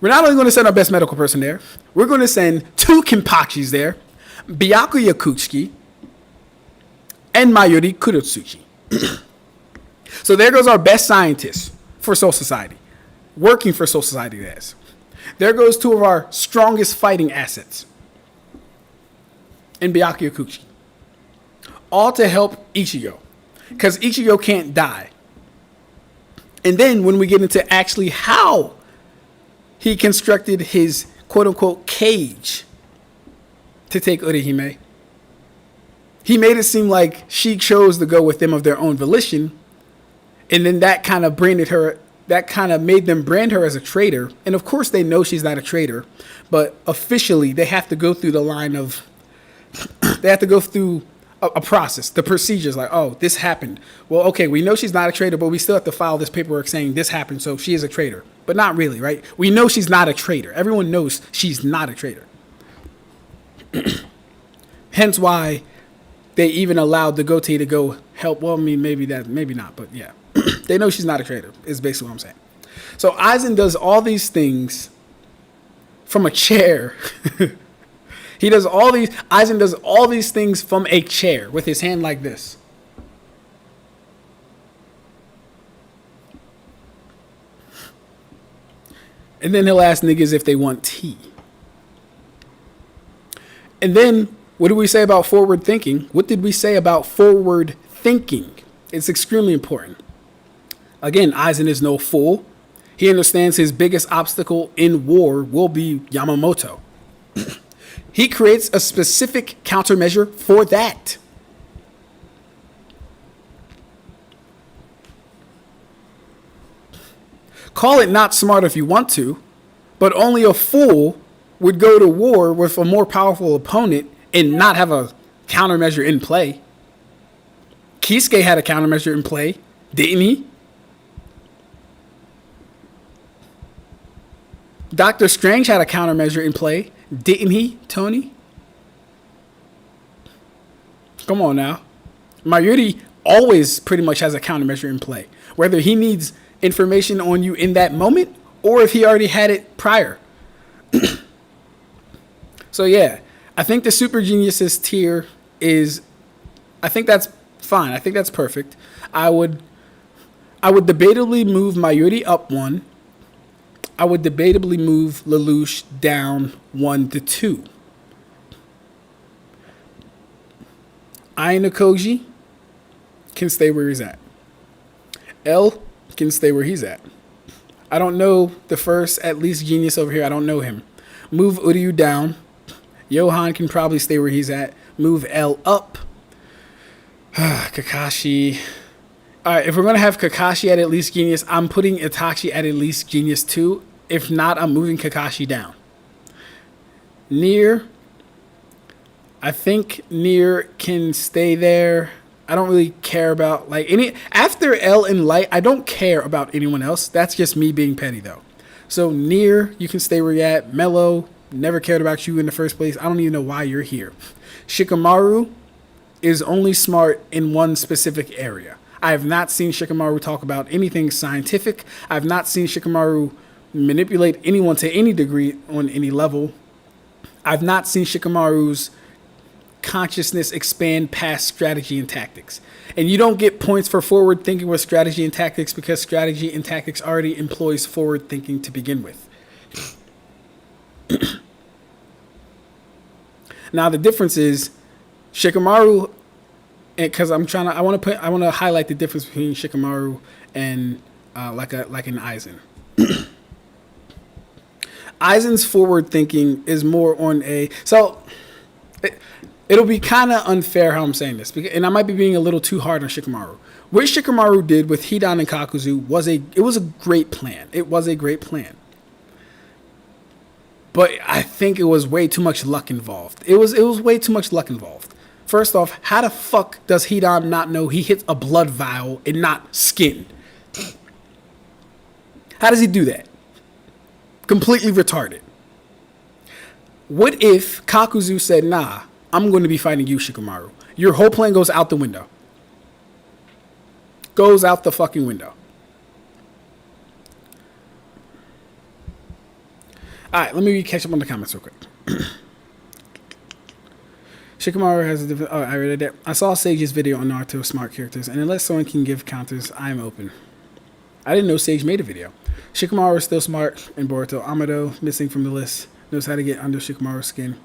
We're not only going to send our best medical person there, we're going to send 2 Kinpachis there, Byakuya Kuchiki, and Mayuri Kurotsuchi. So there goes our best scientists for Soul Society. Working for Soul Society, that is. There goes 2 of our strongest fighting assets. And Byakuya Kuchiki. All to help Ichigo. Because Ichigo can't die. And then when we get into actually how he constructed his quote-unquote cage to take Orihime, he made it seem like she chose to go with them of their own volition. And then that kind of made them brand her as a traitor. And of course they know she's not a traitor. But officially they have to go through the line of, they have to go through a process, the procedures, like, oh, this happened. Well, okay, we know she's not a traitor, but we still have to file this paperwork saying this happened, so she is a traitor. But not really, right? We know she's not a traitor. Everyone knows she's not a traitor. Hence why they even allowed the Gote to go help. Well, I mean, maybe not, but yeah. They know she's not a traitor, is basically what I'm saying. So Aizen does all these things from a chair. Aizen does all these things from a chair with his hand like this. And then he'll ask niggas if they want tea. And then, what do we say about forward thinking? What did we say about forward thinking? It's extremely important. Again, Aizen is no fool. He understands his biggest obstacle in war will be Yamamoto. He creates a specific countermeasure for that. Call it not smart if you want to, but only a fool would go to war with a more powerful opponent and not have a countermeasure in play. Kisuke had a countermeasure in play, didn't he? Doctor Strange had a countermeasure in play, didn't he, Tony? Come on now. Mayuri always pretty much has a countermeasure in play, whether he needs information on you in that moment or if he already had it prior. So yeah, I think the super geniuses tier is, I think that's fine. I think that's perfect. I would debatably move Mayuri up 1. I would debatably move Lelouch down 1 to 2. Ainakoji can stay where he's at. L can stay where he's at. I don't know the first, at least, genius over here. I don't know him. Move Uryu down. Johan can probably stay where he's at. Move L up. Kakashi. All right, if we're going to have Kakashi at least genius, I'm putting Itachi at least genius too. If not, I'm moving Kakashi down. Nier. I think Nier can stay there. I don't really care about like any after L and Light. I don't care about anyone else. That's just me being petty though. So Nier, you can stay where you're at. Mello, never cared about you in the first place. I don't even know why you're here. Shikamaru is only smart in one specific area. I have not seen Shikamaru talk about anything scientific. I have not seen Shikamaru manipulate anyone to any degree on any level. I've not seen Shikamaru's consciousness expand past strategy and tactics. And you don't get points for forward thinking with strategy and tactics because strategy and tactics already employs forward thinking to begin with. Now the difference is Shikamaru, because I want to highlight the difference between Shikamaru and like an Aizen. Aizen's forward thinking is more on it'll be kind of unfair how I'm saying this, and I might be being a little too hard on Shikamaru. What Shikamaru did with Hidan and Kakuzu was a great plan. It was a great plan. But I think it was way too much luck involved. It was way too much luck involved. First off, how the fuck does Hidan not know he hits a blood vial and not skin? How does he do that? Completely retarded. What if Kakuzu said, nah, I'm going to be fighting you, Shikamaru. Your whole plan goes out the window. Goes out the fucking window. Alright, let me catch up on the comments real quick. Shikamaru has a different... Oh, I read it. I saw Sage's video on Naruto smart characters, and unless someone can give counters, I am open. I didn't know Sage made a video. Shikamaru is still smart, and Boruto Amado, missing from the list, knows how to get under Shikamaru's skin.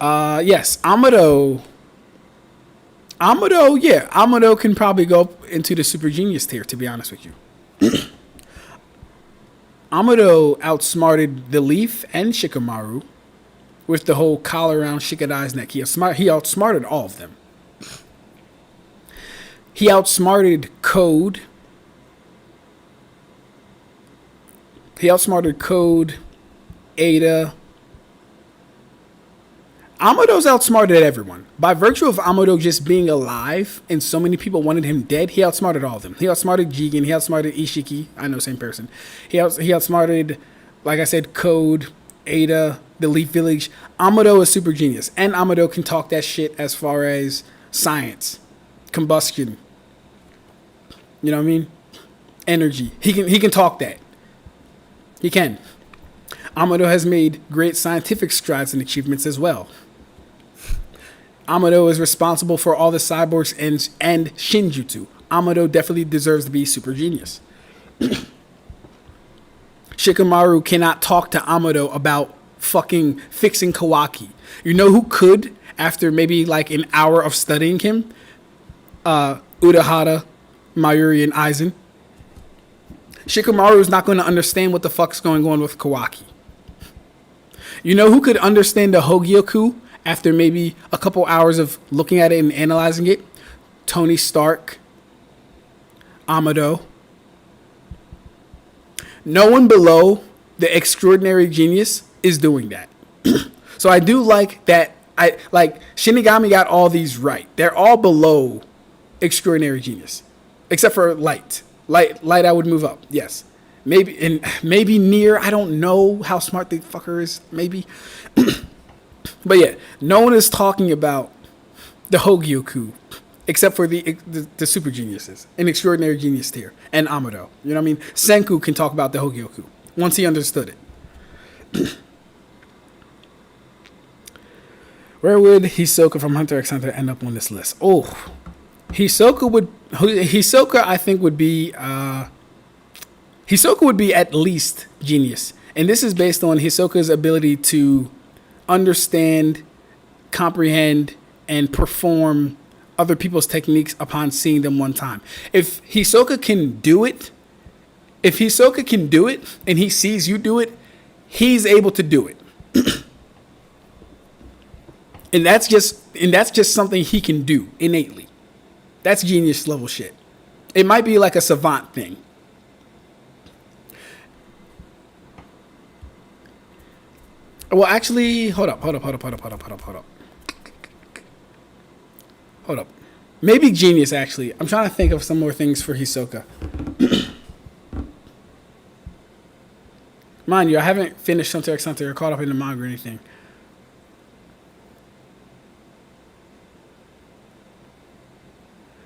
Yes, Amado, yeah. Amado can probably go into the super genius tier, to be honest with you. Amado outsmarted the Leaf and Shikamaru with the whole collar around Shikadai's neck. He outsmarted all of them. He outsmarted Code. He outsmarted Code, Ada. Amado's outsmarted everyone. By virtue of Amado just being alive and so many people wanted him dead, he outsmarted all of them. He outsmarted Jigen. He outsmarted Isshiki. I know, same person. He outsmarted, like I said, Code, Ada, the Leaf Village. Amado is super genius. And Amado can talk that shit as far as science, combustion. You know what I mean? Energy. He can talk that. He can. Amado has made great scientific strides and achievements as well. Amado is responsible for all the cyborgs and Shinjutsu. Amado definitely deserves to be super genius. Shikamaru cannot talk to Amado about fucking fixing Kawaki. You know who could, after maybe like an hour of studying him? Urahara, Mayuri, and Aizen. Shikamaru is not going to understand what the fuck's going on with Kawaki. You know who could understand the Hogyoku after maybe a couple hours of looking at it and analyzing it? Tony Stark, Amado. No one below the extraordinary genius is doing that. So I do like that. Shinigami got all these right. They're all below extraordinary genius, except for Light. Light, I would move up. Yes, maybe Nier. I don't know how smart the fucker is. Maybe, but yeah, no one is talking about the Hogyoku except for the super geniuses, an extraordinary genius tier, and Amado. You know what I mean? Senku can talk about the Hogyoku once he understood it. Where would Hisoka from Hunter x Hunter end up on this list? Oh, Hisoka I think would be at least genius. And this is based on Hisoka's ability to understand, comprehend, and perform other people's techniques upon seeing them one time. If Hisoka can do it and he sees you do it, he's able to do it. And that's just something he can do innately. That's genius level shit. It might be like a savant thing. Well, actually, hold up. Maybe genius, actually. I'm trying to think of some more things for Hisoka. Mind you, I haven't finished Hunter x Hunter or caught up in the manga or anything.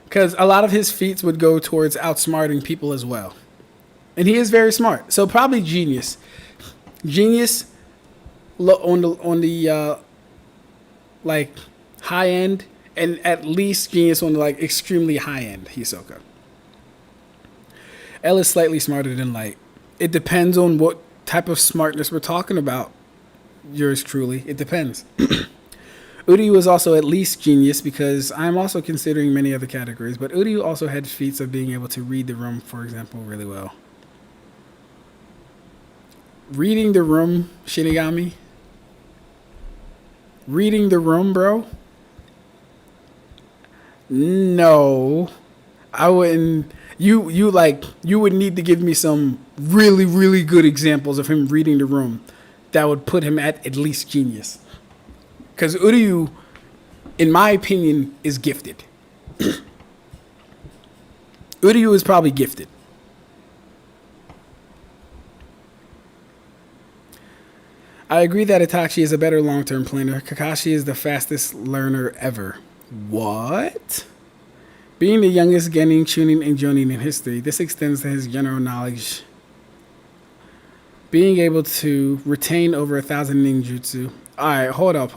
Because a lot of his feats would go towards outsmarting people as well. And he is very smart. So probably genius. Genius on the like high end, and at least genius on the like extremely high end, Hisoka. L is slightly smarter than Light. It depends on what type of smartness we're talking about. Yours truly. It depends. Uryu was also at least genius because I'm also considering many other categories, but Uryu also had feats of being able to read the room, for example, really well. Reading the room, Shinigami. Reading the room, bro. No. I wouldn't. You would need to give me some really, really good examples of him reading the room that would put him at least genius. Because Uryu, in my opinion, is gifted. Uryu is probably gifted. I agree that Itachi is a better long-term planner. Kakashi is the fastest learner ever. What? Being the youngest Genin, Chunin, and Jonin in history, this extends to his general knowledge. Being able to retain over 1,000 ninjutsu. Alright, hold up.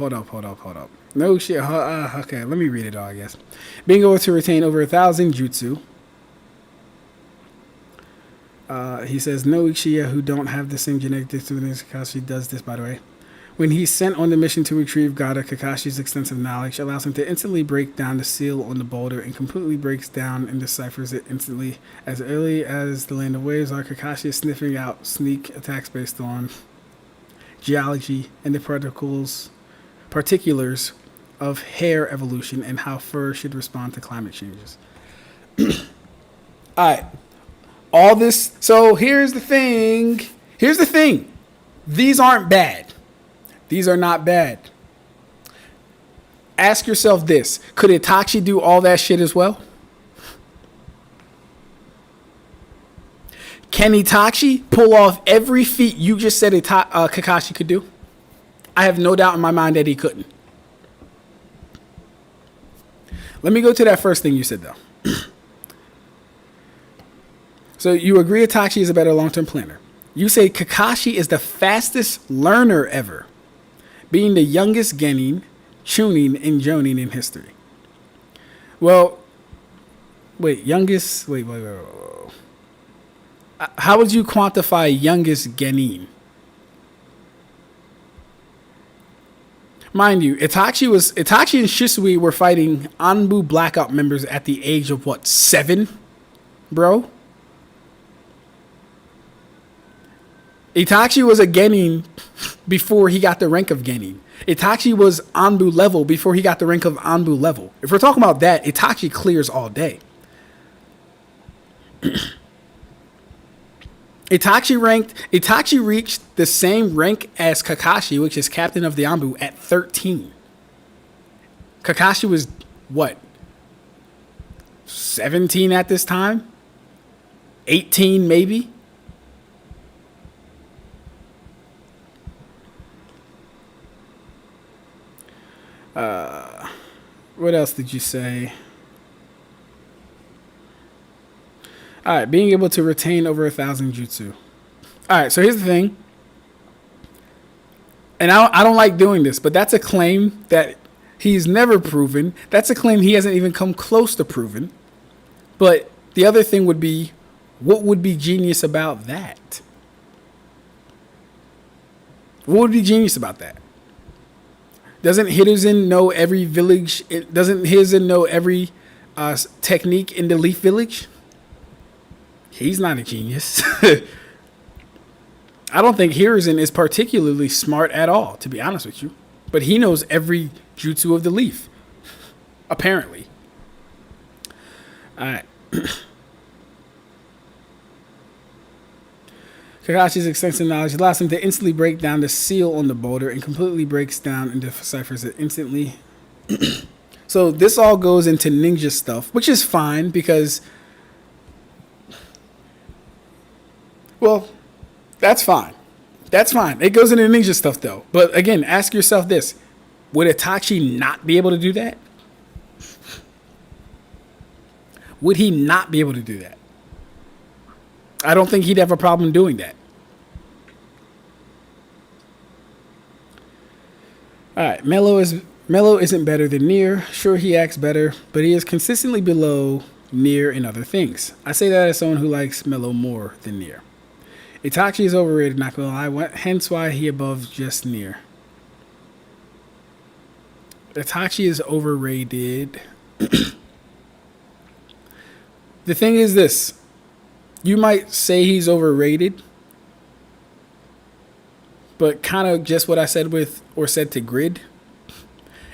No shit. Okay, let me read it all, I guess. Being able to retain over 1,000 jutsu. He says, no Uchiha who don't have the same genetic discipline as Kakashi does this, by the way. When he's sent on the mission to retrieve Gata, Kakashi's extensive knowledge allows him to instantly break down the seal on the boulder and completely breaks down and deciphers it instantly. As early as the Land of Waves are, Kakashi is sniffing out sneak attacks based on geology and the particulars of hair evolution and how fur should respond to climate changes. Alright. All this. So here's the thing. These aren't bad. These are not bad. Ask yourself this. Could Itachi do all that shit as well? Can Itachi pull off every feat you just said Kakashi could do? I have no doubt in my mind that he couldn't. Let me go to that first thing you said, though. So you agree Itachi is a better long-term planner. You say Kakashi is the fastest learner ever, being the youngest Genin, Chunin, and Jonin in history. Well, wait. How would you quantify youngest Genin? Mind you, Itachi and Shisui were fighting Anbu Blackout members at the age of what, 7, bro? Itachi was a Genin before he got the rank of Genin. Itachi was Anbu level before he got the rank of Anbu level. If we're talking about that, Itachi clears all day. Itachi reached the same rank as Kakashi, which is captain of the Anbu, at 13. Kakashi was, what, 17 at this time? 18 maybe? What else did you say? All right, being able to retain over 1,000 jutsu. All right, so here's the thing. And I don't like doing this, but that's a claim that he's never proven. That's a claim he hasn't even come close to proving. But the other thing would be, what would be genius about that? What would be genius about that? Doesn't Hiruzen know every village? Doesn't Hiruzen know every technique in the Leaf Village? He's not a genius. I don't think Hiruzen is particularly smart at all, to be honest with you. but he knows every jutsu of the leaf, apparently. All right. Kakashi's extensive knowledge allows him to instantly break down the seal on the boulder and completely breaks down and deciphers it instantly. So this all goes into ninja stuff, which is fine because, well, that's fine. That's fine. It goes into ninja stuff though. But again, ask yourself this. Would Itachi not be able to do that? Would he not be able to do that? I don't think he'd have a problem doing that. All right, Mello isn't better than Nier. Sure, he acts better, but he is consistently below Nier in other things. I say that as someone who likes Mello more than Nier. Itachi is overrated, not gonna lie, hence why he above just Nier. Itachi is overrated. The thing is this. You might say he's overrated, but kind of just what I said with, or said to Grid.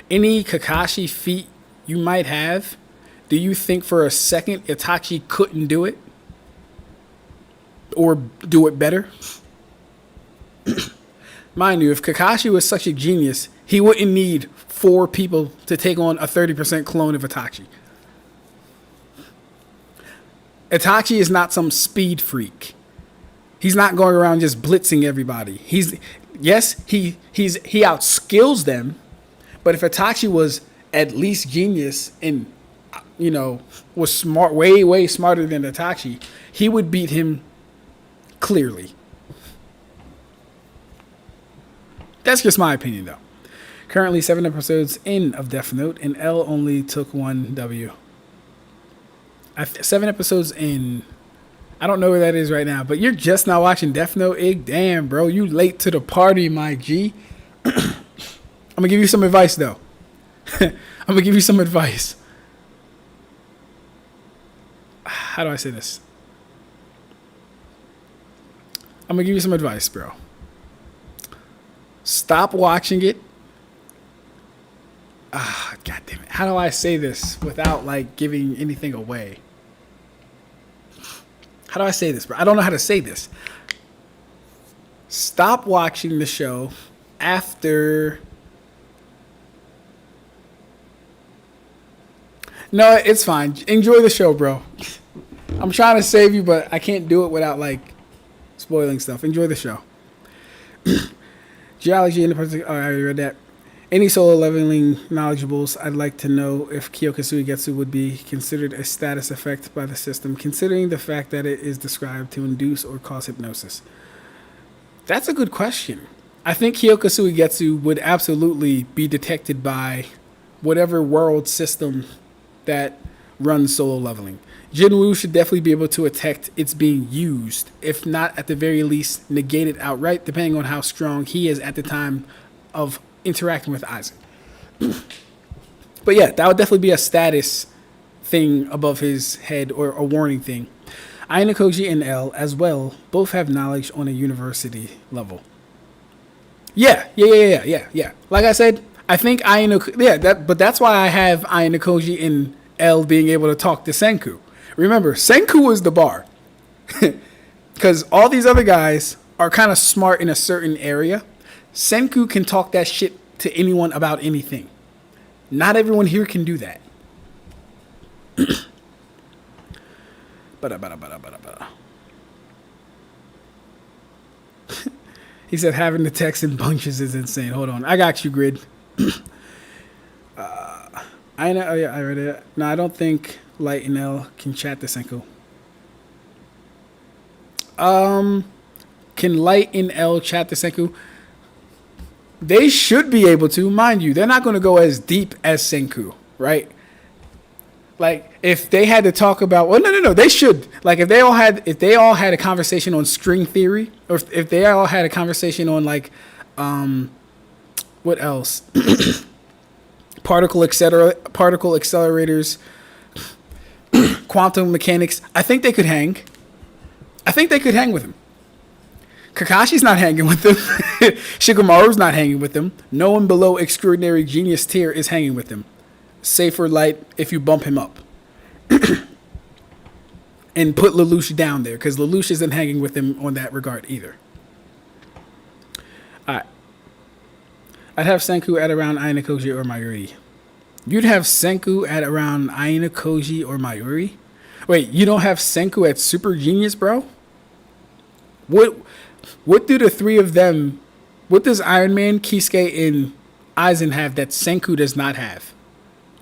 Any Kakashi feat you might have, do you think for a second Itachi couldn't do it? Or do it better? Mind you, if Kakashi was such a genius, he wouldn't need 4 people to take on a 30% clone of Itachi. Itachi is not some speed freak. He's not going around just blitzing everybody. He outskills them, but if Itachi was at least genius and was smart, way smarter than Itachi, he would beat him clearly. That's just my opinion though. Currently 7 episodes in of Death Note, and L only took 1 W. 7 episodes in. I don't know where that is right now, but you're just now watching Death Note, Ig. Damn, bro, you late to the party, my G. I'm gonna give you some advice though. I'm gonna give you some advice. How do I say this? I'm gonna give you some advice, bro. Stop watching it. God damn it. How do I say this without giving anything away? How do I say this, bro? I don't know how to say this. Stop watching the show after. No, it's fine. Enjoy the show, bro. I'm trying to save you, but I can't do it without spoiling stuff. Enjoy the show. Geology in the particular. Oh, I already read that. Any solo leveling knowledgeables, I'd like to know if Kyokusui Getsu would be considered a status effect by the system, considering the fact that it is described to induce or cause hypnosis. That's a good question. I think Kyokusui Getsu would absolutely be detected by whatever world system that runs solo leveling. Jinwoo should definitely be able to detect it's being used, if not at the very least negate it outright, depending on how strong he is at the time of interacting with Aizen. But yeah, that would definitely be a status thing above his head, or a warning thing. Ayanokoji and L as well both have knowledge on a university level. Yeah. Like I said, I think Ayanokoji, but that's why I have Ayanokoji and L being able to talk to Senku. Remember, Senku is the bar. Because all these other guys are kind of smart in a certain area. Senku can talk that shit to anyone about anything. Not everyone here can do that. He said having the text in bunches is insane. Hold on. I got you, Grid. I know. Oh, yeah, I read it. No, I don't think Light and L can chat to Senku. Can Light and L chat to Senku? They should be able to, mind you. They're not going to go as deep as Senku, right? If they had to talk about, well, no, they should. If they all had a conversation on string theory, or if they all had a conversation on what else? particle accelerators, quantum mechanics. I think they could hang. I think they could hang with him. Kakashi's not hanging with them. Shikamaru's not hanging with them. No one below extraordinary genius tier is hanging with them. Safer light if you bump him up. And put Lelouch down there, because Lelouch isn't hanging with him on that regard either. Alright. I'd have Senku at around Ainakoji or Mayuri. You'd have Senku at around Ainakoji or Mayuri? Wait, you don't have Senku at Super Genius, bro? What do the three of them... What does Iron Man, Kisuke, and Aizen have that Senku does not have?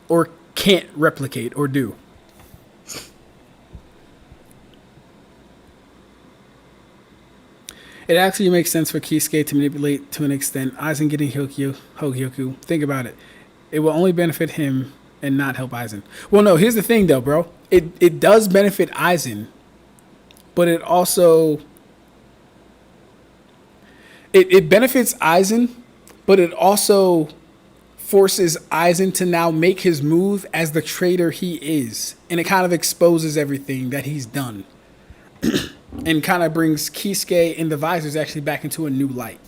Or can't replicate or do? It actually makes sense for Kisuke to manipulate to an extent. Aizen getting Hogyoku. Think about it. It will only benefit him and not help Aizen. Well, no, here's the thing, though, bro. It does benefit Aizen, but it also... It benefits Aizen, but it also forces Aizen to now make his move as the traitor he is. And it kind of exposes everything that he's done. And kind of brings Kisuke and the Visors actually back into a new light.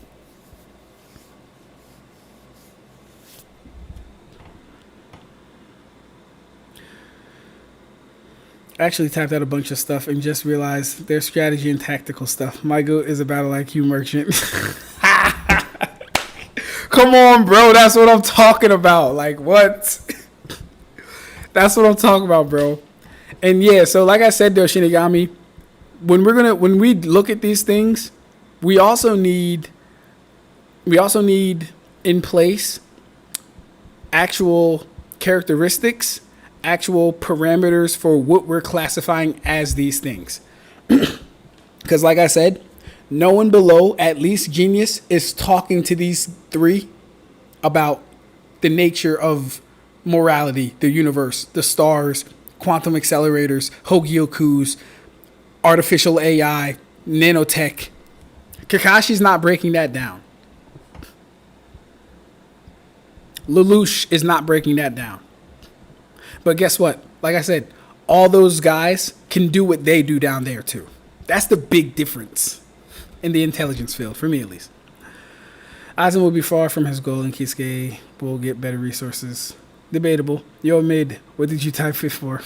I actually typed out a bunch of stuff and just realized their strategy and tactical stuff. My goat is a battle IQ merchant. Come on, bro. That's what I'm talking about. Like, what? That's what I'm talking about, bro. And yeah, so like I said, though, Shinigami, when we look at these things, we also need in place actual characteristics, actual parameters for what we're classifying as these things. Because like I said, no one below at least genius is talking to these three about the nature of morality, the universe, the stars, quantum accelerators, Hogyokus, artificial AI, nanotech. Kakashi's not breaking that down. Lelouch is not breaking that down. But guess what? Like I said, all those guys can do what they do down there too. That's the big difference in the intelligence field, for me at least. Aizen will be far from his goal and Kisuke will get better resources. Debatable. Yo, Mid, what did you type fit for?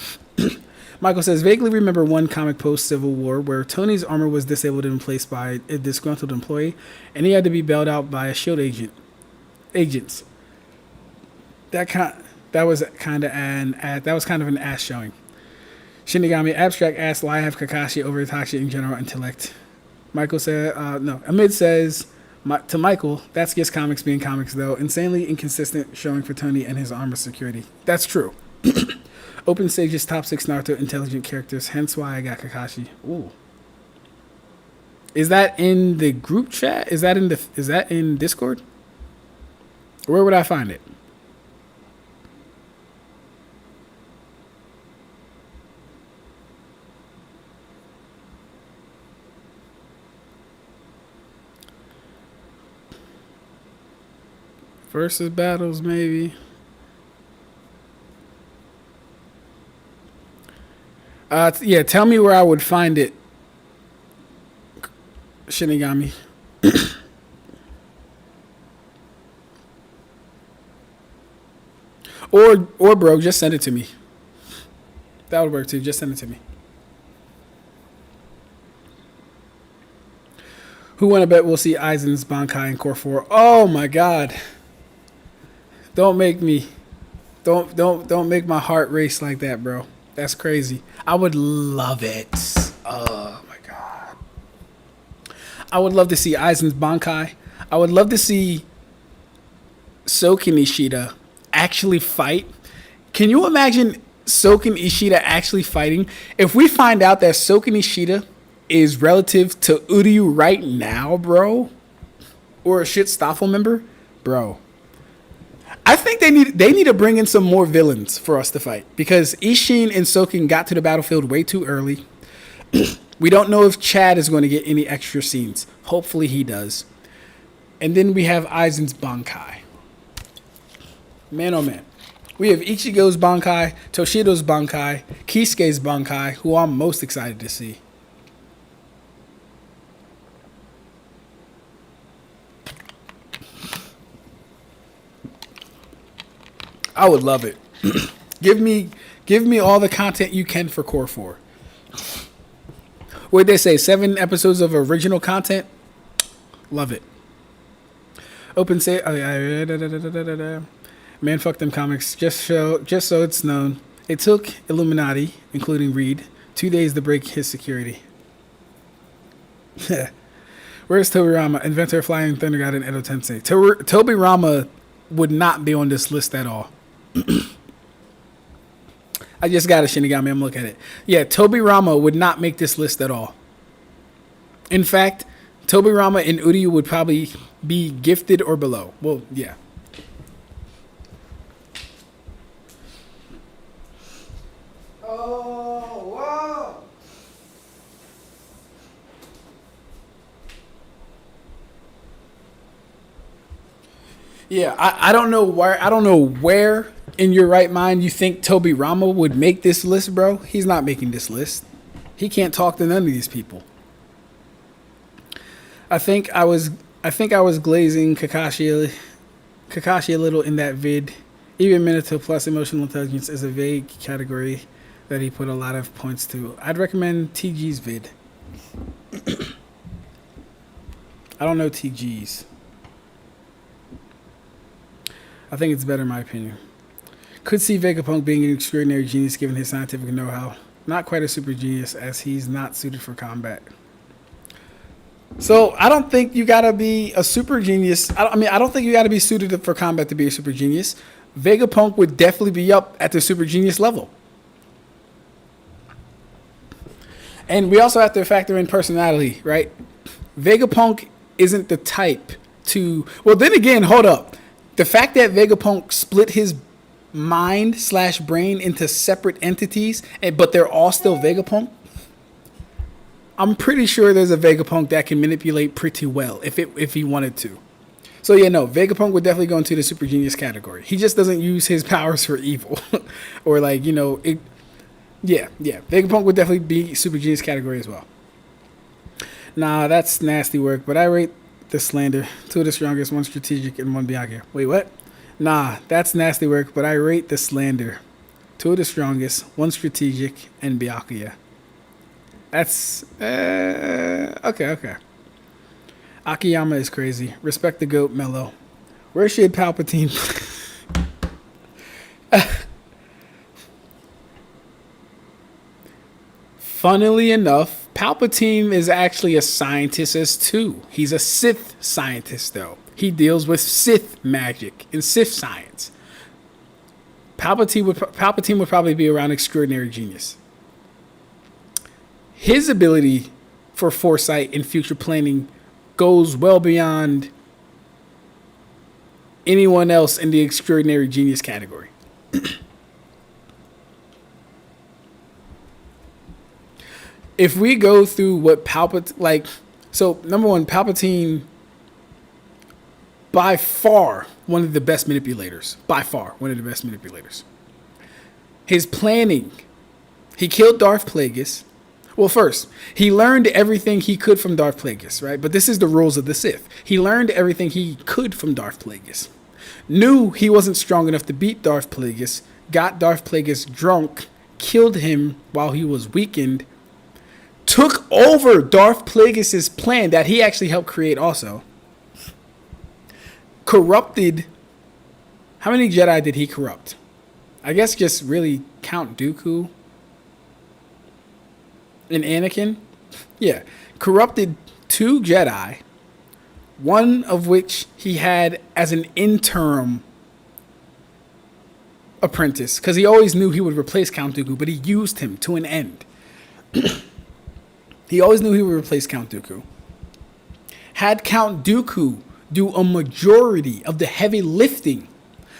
Michael says, vaguely remember one comic post-Civil War where Tony's armor was disabled in place by a disgruntled employee, and he had to be bailed out by a shield agents. That was kind of an ass showing. Shinigami Ab-Stract asked why I have Kakashi over Itachi in general intellect. Michael said, no. Amid says to Michael, that's just comics being comics, though. Insanely inconsistent showing for Tony and his armor security. That's true. Open Sage's top 6 Naruto intelligent characters, hence why I got Kakashi. Ooh. Is that in the group chat? Is that in Discord? Where would I find it? Versus battles, maybe. Yeah, tell me where I would find it, Shinigami. or bro, just send it to me. That would work too. Just send it to me. Who wanna bet we'll see Aizen's Bankai in Core 4? Oh my god. Don't make me don't make my heart race like that, bro. That's crazy. I would love it. Oh my god. I would love to see Aizen's Bankai. I would love to see Soken Ishida actually fight. Can you imagine Soken Ishida actually fighting? If we find out that Soken Ishida is relative to Uryu right now, bro, or a shit Stoffel member, bro, I think they need to bring in some more villains for us to fight, because Ishin and Soken got to the battlefield way too early. We don't know if Chad is going to get any extra scenes. Hopefully he does. And then we have Aizen's Bankai. Man, oh man. We have Ichigo's Bankai, Toshido's Bankai, Kisuke's Bankai, who I'm most excited to see. I would love it. Give me all the content you can for Core 4. What'd they say? 7 episodes of original content? Love it. Open say man, fuck them comics. Just so it's known. It took Illuminati, including Reed, 2 days to break his security. Where's Tobirama, inventor of Flying Thunder God and Edo Tensei? Tobirama would not be on this list at all. I just got a Shinigami. I'm looking at it. Yeah, Tobirama would not make this list at all. In fact, Tobirama and Uryu would probably be gifted or below. Well, yeah. Oh, whoa. Yeah, I don't know where in your right mind you think Tobirama would make this list, bro. He's not making this list. He can't talk to none of these people. I think I was glazing Kakashi a little in that vid. Even Minato plus emotional intelligence is a vague category that he put a lot of points to. I'd recommend TG's vid. I don't know TG's. I think it's better in my opinion. Could see Vegapunk being an extraordinary genius given his scientific know-how. Not quite a super genius as he's not suited for combat. So I don't think you gotta be a super genius. I don't think you gotta be suited for combat to be a super genius. Vegapunk would definitely be up at the super genius level. And we also have to factor in personality, right? Vegapunk isn't the type to... Well, then again, hold up. The fact that Vegapunk split his mind/brain into separate entities, but they're all still Vegapunk, I'm pretty sure there's a Vegapunk that can manipulate pretty well if he wanted to. So yeah, no, Vegapunk would definitely go into the super genius category. He just doesn't use his powers for evil. Or like, yeah. Vegapunk would definitely be super genius category as well. Nah, that's nasty work, but I rate the slander. 2 of the strongest, 1 strategic, and 1 Byakuya. Wait, what? Nah, that's nasty work, but I rate the slander. 2 of the strongest, 1 strategic, and Byakuya. That's... Okay. Akiyama is crazy. Respect the GOAT, Mello. Where should Palpatine... Funnily enough, Palpatine is actually a scientist as too. He's a Sith scientist, though. He deals with Sith magic and Sith science. Palpatine would probably be around extraordinary genius. His ability for foresight and future planning goes well beyond anyone else in the extraordinary genius category. If we go through what Palpatine, so number one, Palpatine, by far, one of the best manipulators. By far, one of the best manipulators. His planning, he killed Darth Plagueis. Well, first, he learned everything he could from Darth Plagueis, right? But this is the rules of the Sith. He learned everything he could from Darth Plagueis. Knew he wasn't strong enough to beat Darth Plagueis. Got Darth Plagueis drunk. Killed him while he was weakened. Took over Darth Plagueis' plan that he actually helped create also. Corrupted. How many Jedi did he corrupt? I guess just really Count Dooku and Anakin. Yeah. Corrupted 2 Jedi. One of which he had as an interim apprentice. Because he always knew he would replace Count Dooku, but he used him to an end. He always knew he would replace Count Dooku. Had Count Dooku do a majority of the heavy lifting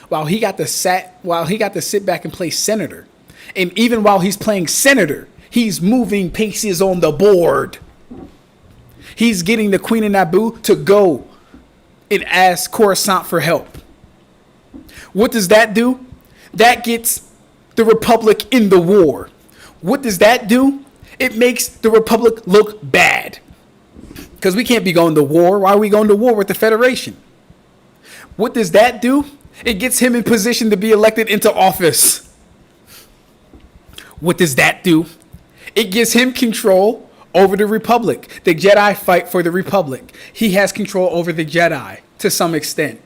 while he got to sit back and play senator. And even while he's playing senator, he's moving pieces on the board. He's getting the Queen of Naboo to go and ask Coruscant for help. What does that do? That gets the Republic in the war. What does that do? It makes the Republic look bad. Because we can't be going to war. Why are we going to war with the Federation? What does that do? It gets him in position to be elected into office. What does that do? It gives him control over the Republic. The Jedi fight for the Republic. He has control over the Jedi to some extent.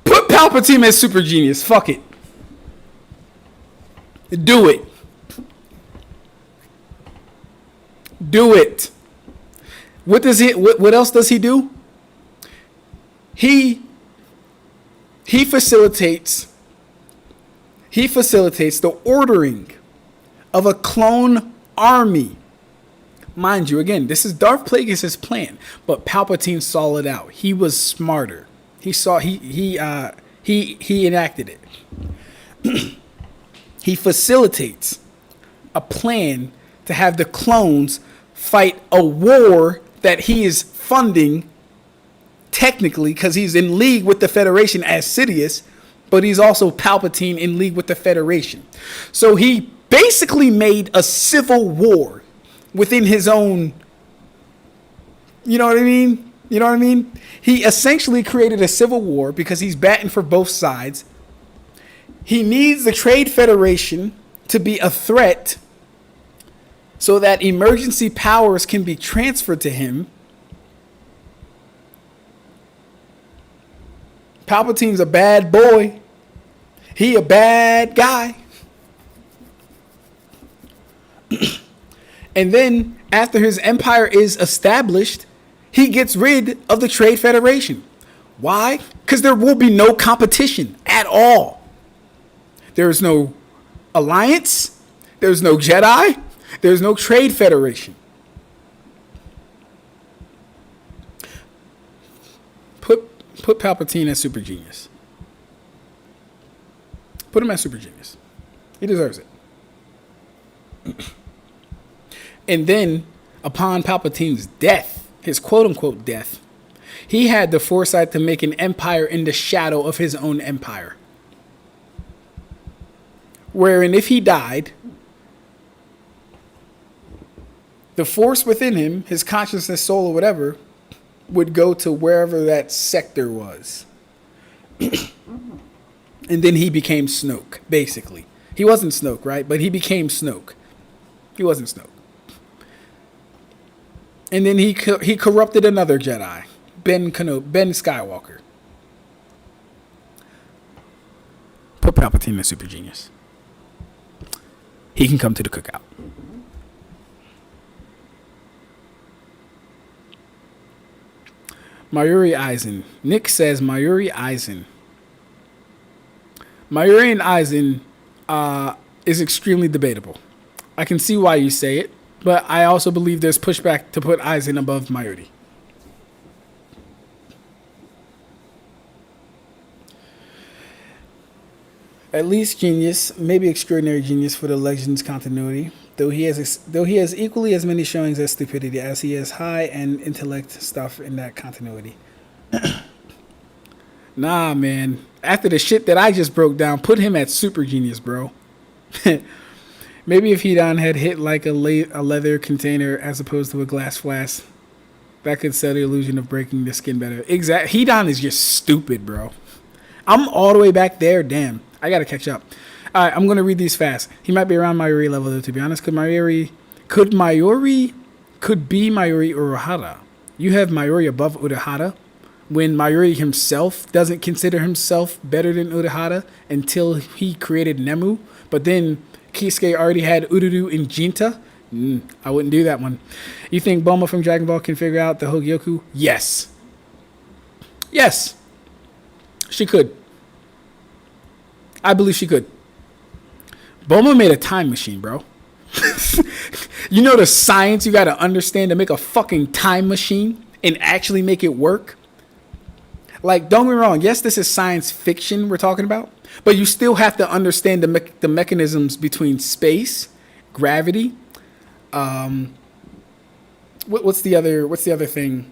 Put Palpatine as super genius. Fuck it. Do it. Do it. What does he? What else does he do? He facilitates the ordering of a clone army. Mind you, again, this is Darth Plagueis' plan, but Palpatine saw it out. He was smarter. He enacted it. He facilitates a plan to have the clones fight a war that he is funding technically because he's in league with the Federation as Sidious, but he's also Palpatine in league with the Federation. So he basically made a civil war within his own, you know what I mean? You know what I mean? He essentially created a civil war because he's batting for both sides. He needs the Trade Federation to be a threat so that emergency powers can be transferred to him. Palpatine's a bad boy. He a bad guy. And then after his empire is established, he gets rid of the Trade Federation. Why? Because there will be no competition at all. There's no alliance. There's no Jedi. There's no Trade Federation. Put Palpatine as super genius. Put him as super genius. He deserves it. And then, upon Palpatine's death, his quote-unquote death, he had the foresight to make an empire in the shadow of his own empire. Wherein if he died, the force within him, his consciousness, soul, or whatever, would go to wherever that sector was. And then he became Snoke, basically. He wasn't Snoke, right? But he became Snoke. He wasn't Snoke. And then he corrupted another Jedi, Ben Skywalker. Put Palpatine as super genius. He can come to the cookout. Mayuri Aizen. Nick says Mayuri Aizen. Mayuri and Aizen is extremely debatable. I can see why you say it, but I also believe there's pushback to put Aizen above Mayuri. At least genius, maybe extraordinary genius for the Legends continuity. Though he has equally as many showings as stupidity, as he has high and intellect stuff in that continuity. Nah, man. After the shit that I just broke down, put him at super genius, bro. Maybe if Hedon had hit like a leather container as opposed to a glass flask, that could sell the illusion of breaking the skin better. Exactly. Hedon is just stupid, bro. I'm all the way back there. Damn. I gotta catch up. All right, I'm gonna read these fast. He might be around Mayuri level though, to be honest. Could be Mayuri Urahara. You have Mayuri above Urahara when Mayuri himself doesn't consider himself better than Urahara until he created Nemu. But then Kisuke already had Ururu and Jinta. I wouldn't do that one. You think Bulma from Dragon Ball can figure out the Hogyoku? Yes. Yes. She could. I believe she could. Bulma made a time machine, bro. You know the science you got to understand to make a fucking time machine and actually make it work? Like, don't get me wrong. Yes, this is science fiction we're talking about, but you still have to understand the mechanisms between space, gravity. What's the other thing?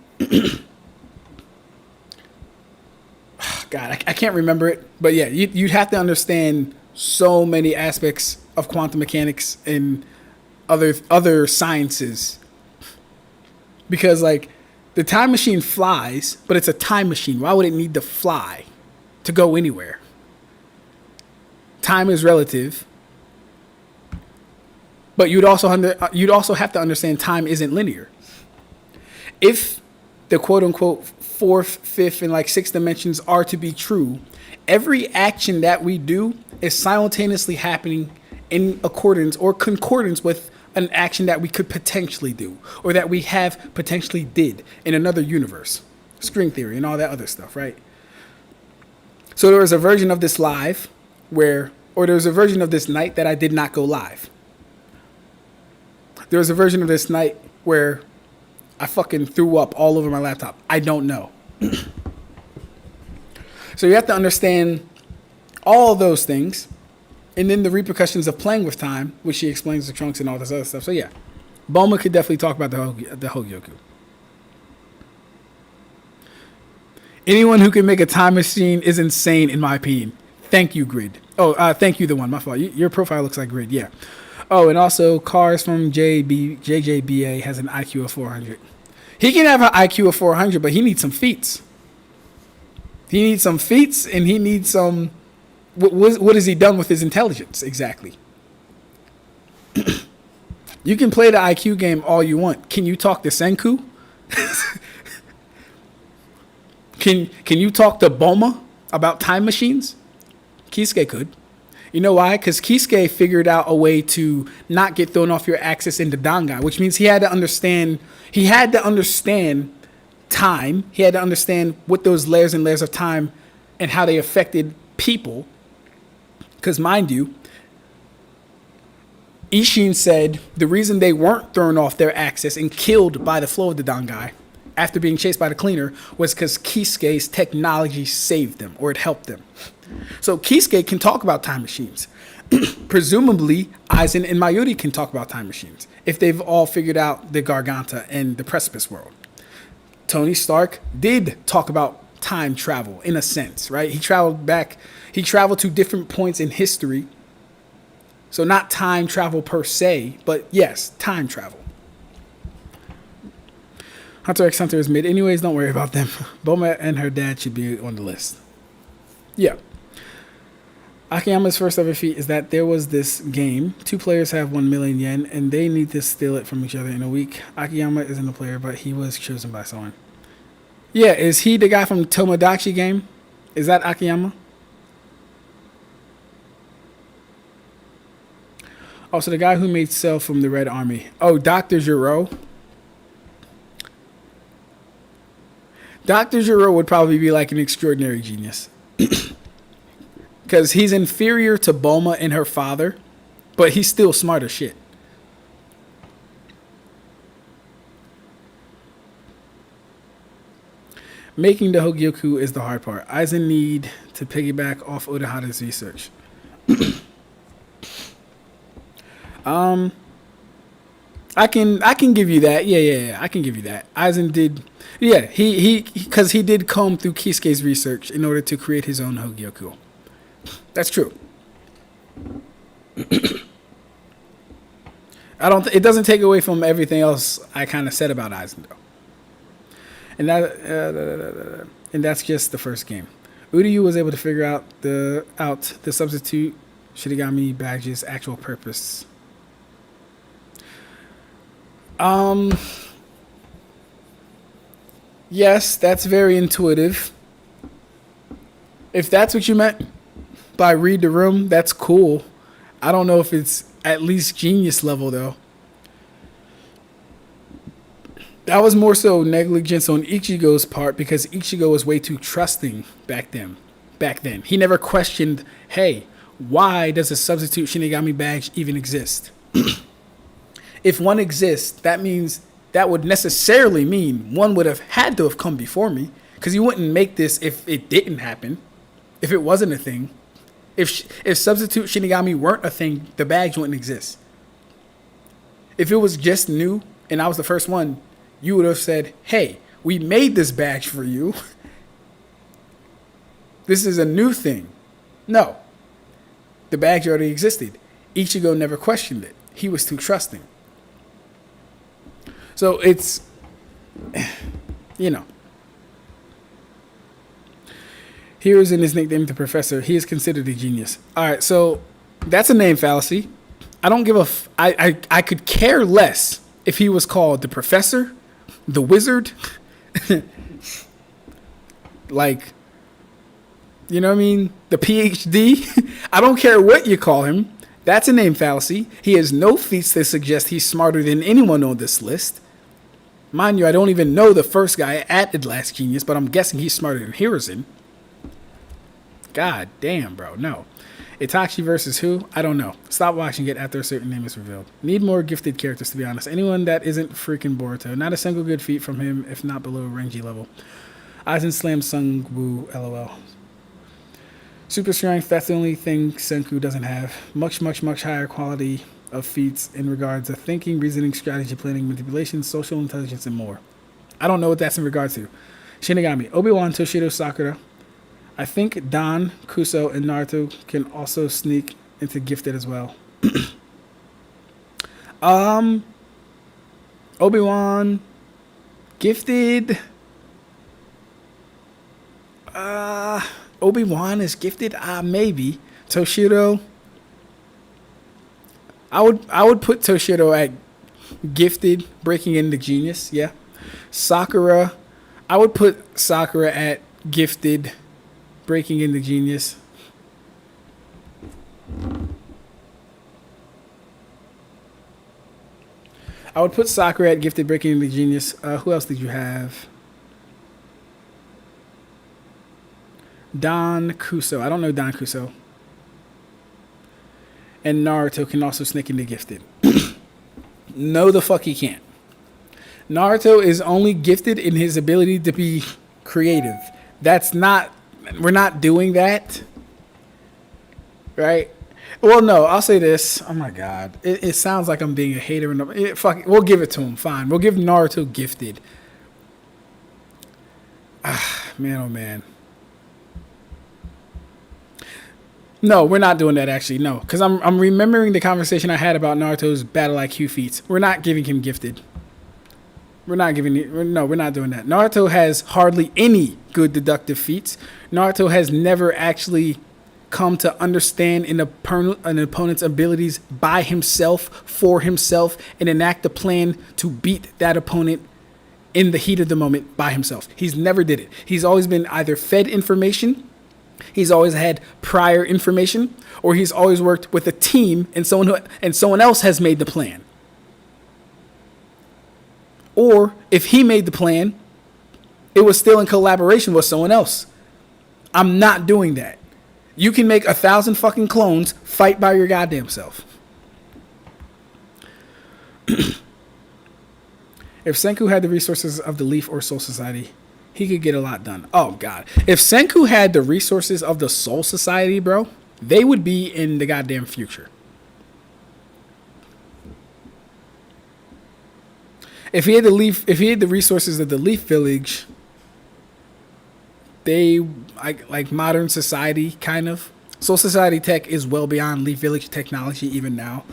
God, I can't remember it, but yeah, you'd have to understand so many aspects of quantum mechanics and other sciences, because like the time machine flies, but it's a time machine. Why would it need to fly? to go anywhere. Time is relative. But you'd also have to understand time isn't linear. If the quote unquote fourth, fifth, and like sixth dimensions are to be true, every action that we do is simultaneously happening in accordance or concordance with an action that we could potentially do or that we have potentially did in another universe. String theory and all that other stuff, right? So there was a version of this live there was a version of this night that I did not go live. There was a version of this night where I fucking threw up all over my laptop. I don't know. So you have to understand all of those things. And then the repercussions of playing with time, which she explains to Trunks and all this other stuff. So yeah, Bulma could definitely talk about the Hogyoku. Anyone who can make a time machine is insane, in my opinion. Thank you, Grid. Oh, thank you, the one. My fault. Your profile looks like Grid. Yeah. Oh, and also Cars from JJBA has an IQ of 400. He can have an IQ of 400, but he needs some feats. He needs some feats, and he needs some. What has he done with his intelligence exactly? You can play the IQ game all you want. Can you talk to Senku? Can you talk to Bulma about time machines? Kisuke could. You know why? Because Kisuke figured out a way to not get thrown off your axis into Dangai, which means he had to understand time. He had to understand what those layers and layers of time and how they affected people. Because mind you, Ishin said the reason they weren't thrown off their axis and killed by the flow of the Dangai after being chased by the cleaner was because Kisuke's technology saved them, or it helped them. So Kisuke can talk about time machines. Presumably, Aizen and Mayuri can talk about time machines if they've all figured out the Garganta and the Precipice world. Tony Stark did talk about time travel in a sense, right? He traveled to different points in history. So not time travel per se, but yes, time travel. Hunter x Hunter is mid. Anyways, don't worry about them. Bulma and her dad should be on the list. Yeah. Akiyama's first ever feat is that there was this game. 2 players have 1 million yen, and they need to steal it from each other in a week. Akiyama isn't a player, but he was chosen by someone. Yeah, is he the guy from Tomodachi game? Is that Akiyama? Also, the guy who made Cell from the Red Army. Oh, Dr. Giro. Dr. Giro would probably be like an extraordinary genius. Because he's inferior to Bulma and her father, but he's still smart as shit. Making the Hogyoku is the hard part. Aizen need to piggyback off Urahara's research. I can give you that. Yeah. I can give you that. Aizen did. Yeah, because he did comb through Kisuke's research in order to create his own Hogyoku. That's true. It doesn't take away from everything else I kind of said about Aizen though. And that's just the first game. Uryu was able to figure out the substitute Shinigami badge's actual purpose. Yes, that's very intuitive. If that's what you meant by read the room, that's cool. I don't know if it's at least genius level though. That was more so negligence on Ichigo's part because Ichigo was way too trusting back then. He never questioned, hey, why does a substitute Shinigami badge even exist? If one exists, that would necessarily mean one would have had to have come before me, because you wouldn't make this if it didn't happen, if it wasn't a thing. If substitute Shinigami weren't a thing, the badge wouldn't exist. If it was just new and I was the first one, you would have said, hey, we made this badge for you. This is a new thing. No. The badge already existed. Ichigo never questioned it. He was too trusting. So it's, Hiruzen is nicknamed the Professor. He is considered a genius. All right, so that's a name fallacy. I don't give a. I could care less if he was called the Professor, the Wizard, like, you know what I mean? The PhD. I don't care what you call him. That's a name fallacy. He has no feats that suggest he's smarter than anyone on this list. Mind you, I don't even know the first guy at the Last Genius, but I'm guessing he's smarter than Hiruzen. God damn, bro. No. Itachi versus who? I don't know. Stop watching it after a certain name is revealed. Need more gifted characters, to be honest. Anyone that isn't freaking Boruto. Not a single good feat from him, if not below Renji level. Aizen Slam Sung Woo, LOL. Super strength, that's the only thing Senku doesn't have. Much, much, much higher quality of feats in regards to thinking, reasoning, strategy, planning, manipulation, social intelligence, and more. I don't know what that's in regards to. Shinigami, Obi-Wan, Toshido, Sakura. I think Dan, Kuso, and Naruto can also sneak into gifted as well. Obi-Wan, gifted. Obi-Wan is gifted? Maybe. Toshido. I would put Toshido at gifted, breaking into genius, yeah. Sakura. I would put Sakura at gifted, breaking into genius. I would put Sakura at gifted, breaking into genius. Who else did you have? Don Kuso. I don't know Don Kuso. And Naruto can also sneak into gifted. No, the fuck he can't. Naruto is only gifted in his ability to be creative. That's not... We're not doing that. Right? Well, no, I'll say this. Oh, my God. It sounds like I'm being a hater. Fuck it. We'll give it to him. Fine. We'll give Naruto gifted. Man, oh, man. No, we're not doing that, actually. No, because I'm remembering the conversation I had about Naruto's battle IQ feats. We're not giving him gifted. We're not doing that. Naruto has hardly any good deductive feats. Naruto has never actually come to understand an opponent's abilities by himself, for himself, and enact a plan to beat that opponent in the heat of the moment by himself. He's never did it. He's always been either fed information, he's always had prior information, or he's always worked with a team and someone else has made the plan. Or if he made the plan, it was still in collaboration with someone else. I'm not doing that. You can make 1,000 fucking clones, fight by your goddamn self. If Senku had the resources of the Leaf or Soul Society, he could get a lot done. Oh, God. If Senku had the resources of the Soul Society, bro, they would be in the goddamn future. If he had the resources of the Leaf Village, they like modern society, kind of. Soul Society tech is well beyond Leaf Village technology even now.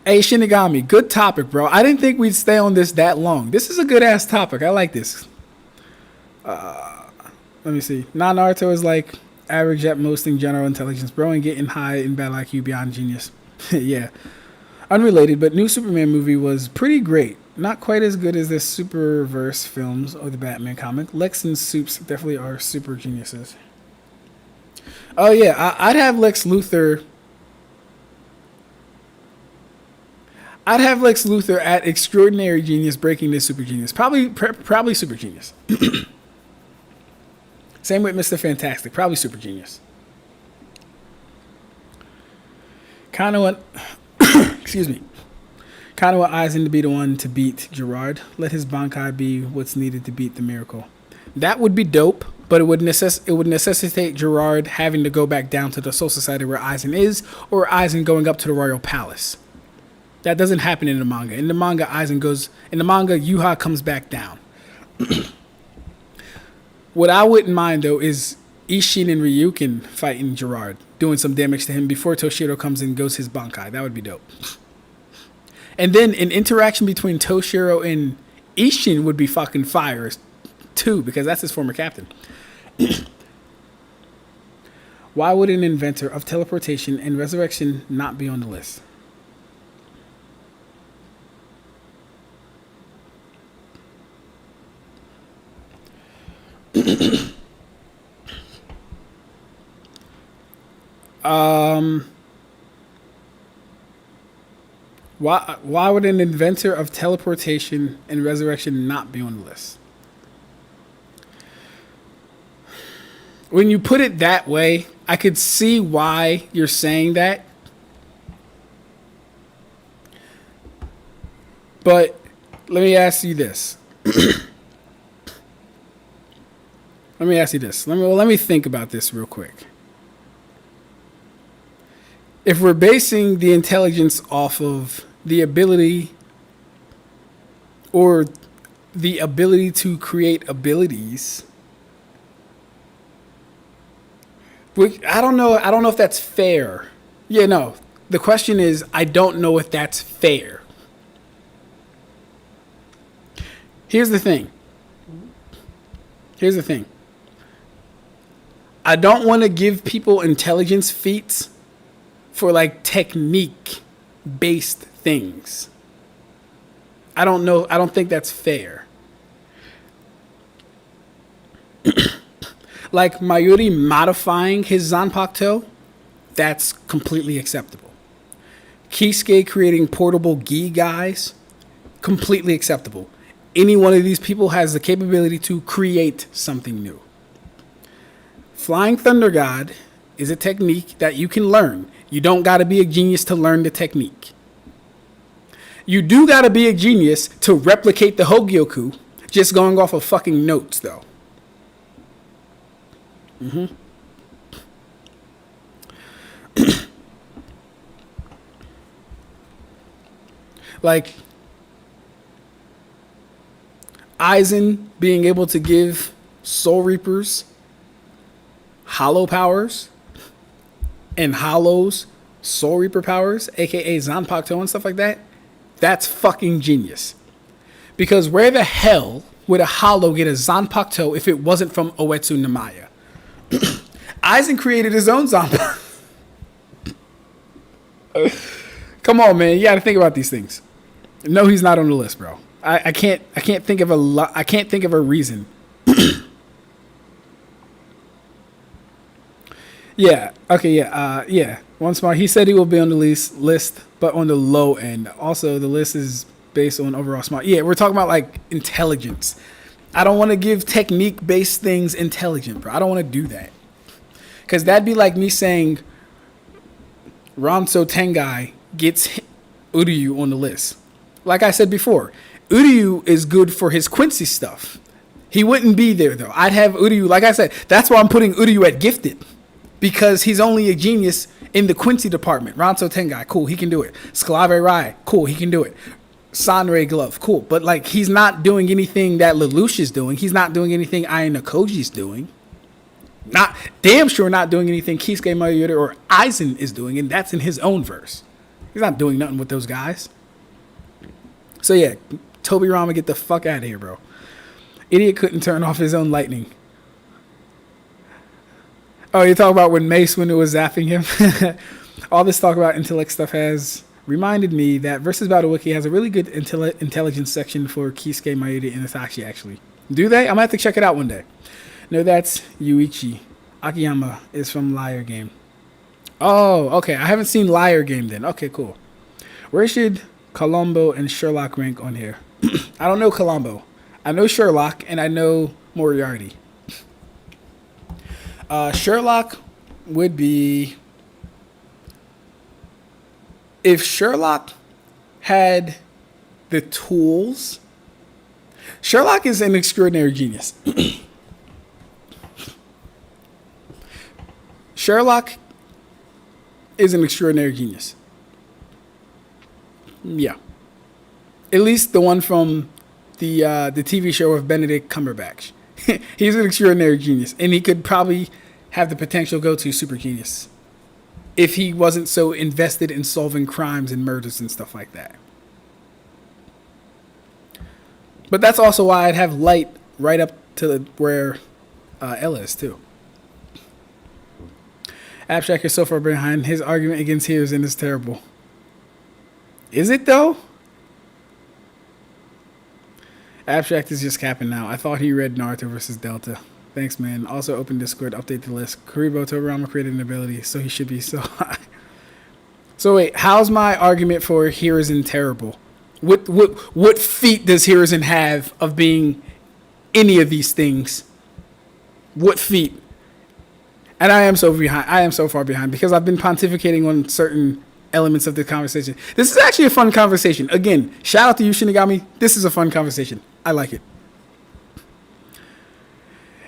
Hey, Shinigami, good topic, bro. I didn't think we'd stay on this that long. This is a good-ass topic. I like this. Let me see. Naruto is like average at most in general intelligence, bro, and getting high in battle IQ beyond genius. Yeah. Unrelated, but new Superman movie was pretty great. Not quite as good as the Superverse films or the Batman comic. Lex and Supes definitely are super geniuses. Oh, yeah. I'd have Lex Luthor... I'd have Lex Luthor at extraordinary genius breaking this super genius. Probably super genius. Same with Mr. Fantastic. Probably super genius. Kind of want... excuse me. Kind of want Aizen to be the one to beat Gerard. Let his Bankai be what's needed to beat the Miracle. That would be dope, but it would necessitate Gerard having to go back down to the Soul Society where Aizen is, or Aizen going up to the Royal Palace. That doesn't happen in the manga. In the manga, Yuha comes back down. What I wouldn't mind, though, is Isshin and Ryukin fighting Gerard, doing some damage to him before Toshiro comes in and goes his Bankai. That would be dope. And then an interaction between Toshiro and Isshin would be fucking fire too, because that's his former captain. Why would an inventor of teleportation and resurrection not be on the list? Why would an inventor of teleportation and resurrection not be on the list? When you put it that way, I could see why you're saying that. But let me ask you this. Let me think about this real quick. If we're basing the intelligence off of the ability or the ability to create abilities, which I don't know if that's fair. Yeah, no. The question is, I don't know if that's fair. Here's the thing. I don't want to give people intelligence feats for like technique based things. I don't know. I don't think that's fair. Like Mayuri modifying his Zanpakuto, that's completely acceptable. Kisuke creating portable gi guys, completely acceptable. Any one of these people has the capability to create something new. Flying Thunder God is a technique that you can learn. You don't got to be a genius to learn the technique. You do got to be a genius to replicate the Hogyoku, just going off of fucking notes, though. Like, Aizen being able to give Soul Reapers hollow powers and hollows Soul Reaper powers, aka Zanpakuto and stuff like that, that's fucking genius. Because where the hell would a hollow get a Zanpakuto if it wasn't from Uetsu Namaya? Aizen created his own Zanpakuto. Come on, man, you got to think about these things. No, he's not on the list, bro. I can't think of a reason. Yeah. Okay. Yeah. Yeah. Once more, he said he will be on the list, but on the low end. Also, the list is based on overall smart. Yeah, we're talking about like intelligence. I don't want to give technique-based things intelligent, bro. I don't want to do that, because that'd be like me saying Ranso Tengai gets Uryu on the list. Like I said before, Uryu is good for his Quincy stuff. He wouldn't be there though. I'd have Uryu. Like I said, that's why I'm putting Uryu at gifted. Because he's only a genius in the Quincy department. Ranso Tengai, cool, he can do it. Sclave Rai, cool, he can do it. Sanrei Glove, cool. But like, he's not doing anything that Lelouch is doing. He's not doing anything Ayano Koji's doing. Not damn sure not doing anything Kisuke Mayuri or Aizen is doing, and that's in his own verse. He's not doing nothing with those guys. So yeah, Tobirama, get the fuck out of here, bro. Idiot couldn't turn off his own lightning. Oh, you're talking about when Mace Windu was zapping him? All this talk about intellect stuff has reminded me that Versus Battle Wiki has a really good intelligence section for Kisuke, Mayuri, and Itachi, actually. Do they? I'm going to have to check it out one day. No, that's Yuichi. Akiyama is from Liar Game. Oh, okay. I haven't seen Liar Game then. Okay, cool. Where should Columbo and Sherlock rank on here? I don't know Columbo. I know Sherlock, and I know Moriarty. Sherlock would be... If Sherlock had the tools... Sherlock is an extraordinary genius. Sherlock is an extraordinary genius. Yeah. At least the one from the TV show of Benedict Cumberbatch. He's an extraordinary genius, and he could probably have the potential to go to super genius if he wasn't so invested in solving crimes and murders and stuff like that. But that's also why I'd have light right up to where Ella is, too. Ab-Stract is so far behind. His argument against Hiruzen is terrible. Is it, though? Ab-Stract is just capping now. I thought he read Naruto versus Delta. Thanks, man. Also, open Discord, update the list. Kuribo Tobirama created an ability, so he should be so high. So wait, how's my argument for Hiruzen terrible? What feat does Hiruzen have of being any of these things? What feat? And I am so behind. I am so far behind because I've been pontificating on certain elements of the conversation. This is actually a fun conversation. Again, shout out to you, Shinigami. This is a fun conversation. I like it.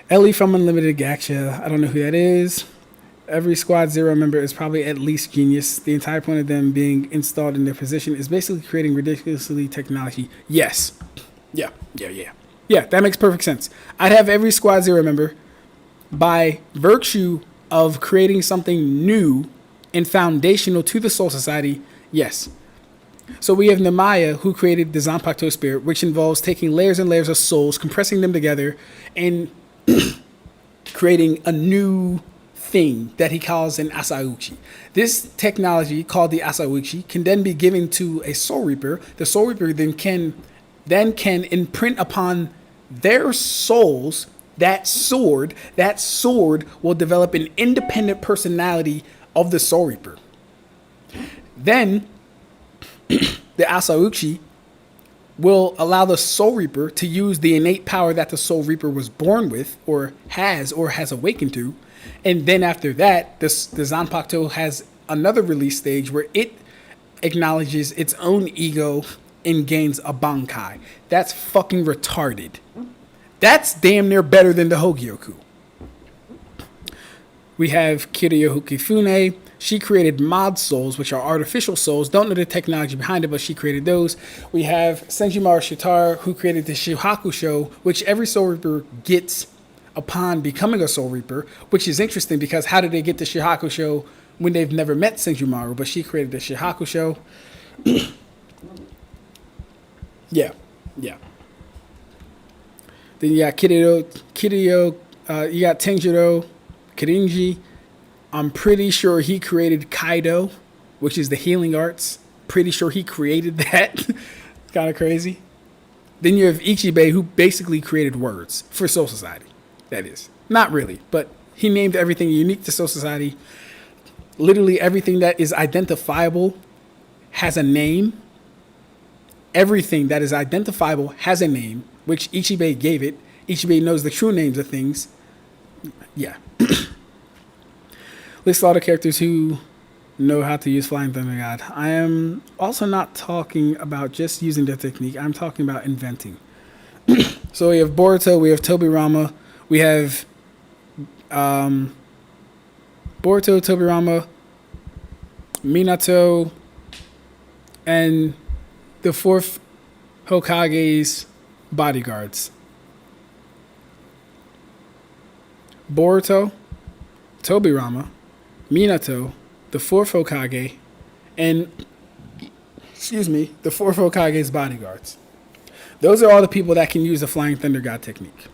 Ellie from Unlimited Gaksha. I don't know who that is. Every Squad Zero member is probably at least genius. The entire point of them being installed in their position is basically creating ridiculously technology. Yes. Yeah, that makes perfect sense. I'd have every Squad Zero member by virtue of creating something new and foundational to the Soul Society. Yes. So we have Nemaya, who created the Zanpakuto Spirit, which involves taking layers and layers of souls, compressing them together, and creating a new thing that he calls an Asauchi. This technology, called the Asauchi, can then be given to a Soul Reaper. The Soul Reaper then can imprint upon their souls that sword. That sword will develop an independent personality of the Soul Reaper. Then the Asauchi will allow the Soul Reaper to use the innate power that the Soul Reaper was born with or has awakened to. And then after that, the Zanpakuto has another release stage where it acknowledges its own ego and gains a Bankai. That's fucking retarded. That's damn near better than the Hogyoku. We have Kiryu Hukifune. She created mod souls, which are artificial souls. Don't know the technology behind it, but she created those. We have Senjimaru Shitara, who created the Shihakusho, which every Soul Reaper gets upon becoming a Soul Reaper, which is interesting because how did they get the Shihakusho when they've never met Senjumaru? But she created the Shihakusho. Yeah. Then you got Kiryu, you got Tenjiro, Kirinji. I'm pretty sure he created Kaido, which is the healing arts. Pretty sure he created that. Kind of crazy. Then you have Ichibei, who basically created words for Soul Society. That is. Not really, but he named everything unique to Soul Society. Literally everything that is identifiable has a name. Everything that is identifiable has a name, which Ichibei gave it. Ichibei knows the true names of things. Yeah. List all the characters who know how to use Flying Thunder God. I am also not talking about just using the technique. I'm talking about inventing. So we have Boruto, we have Tobirama, we have Boruto, Tobirama, Minato, and the fourth Hokage's bodyguards. Boruto, Tobirama, Minato, the fourth Hokage, and the fourth Hokage's bodyguards. Those are all the people that can use the Flying Thunder God technique.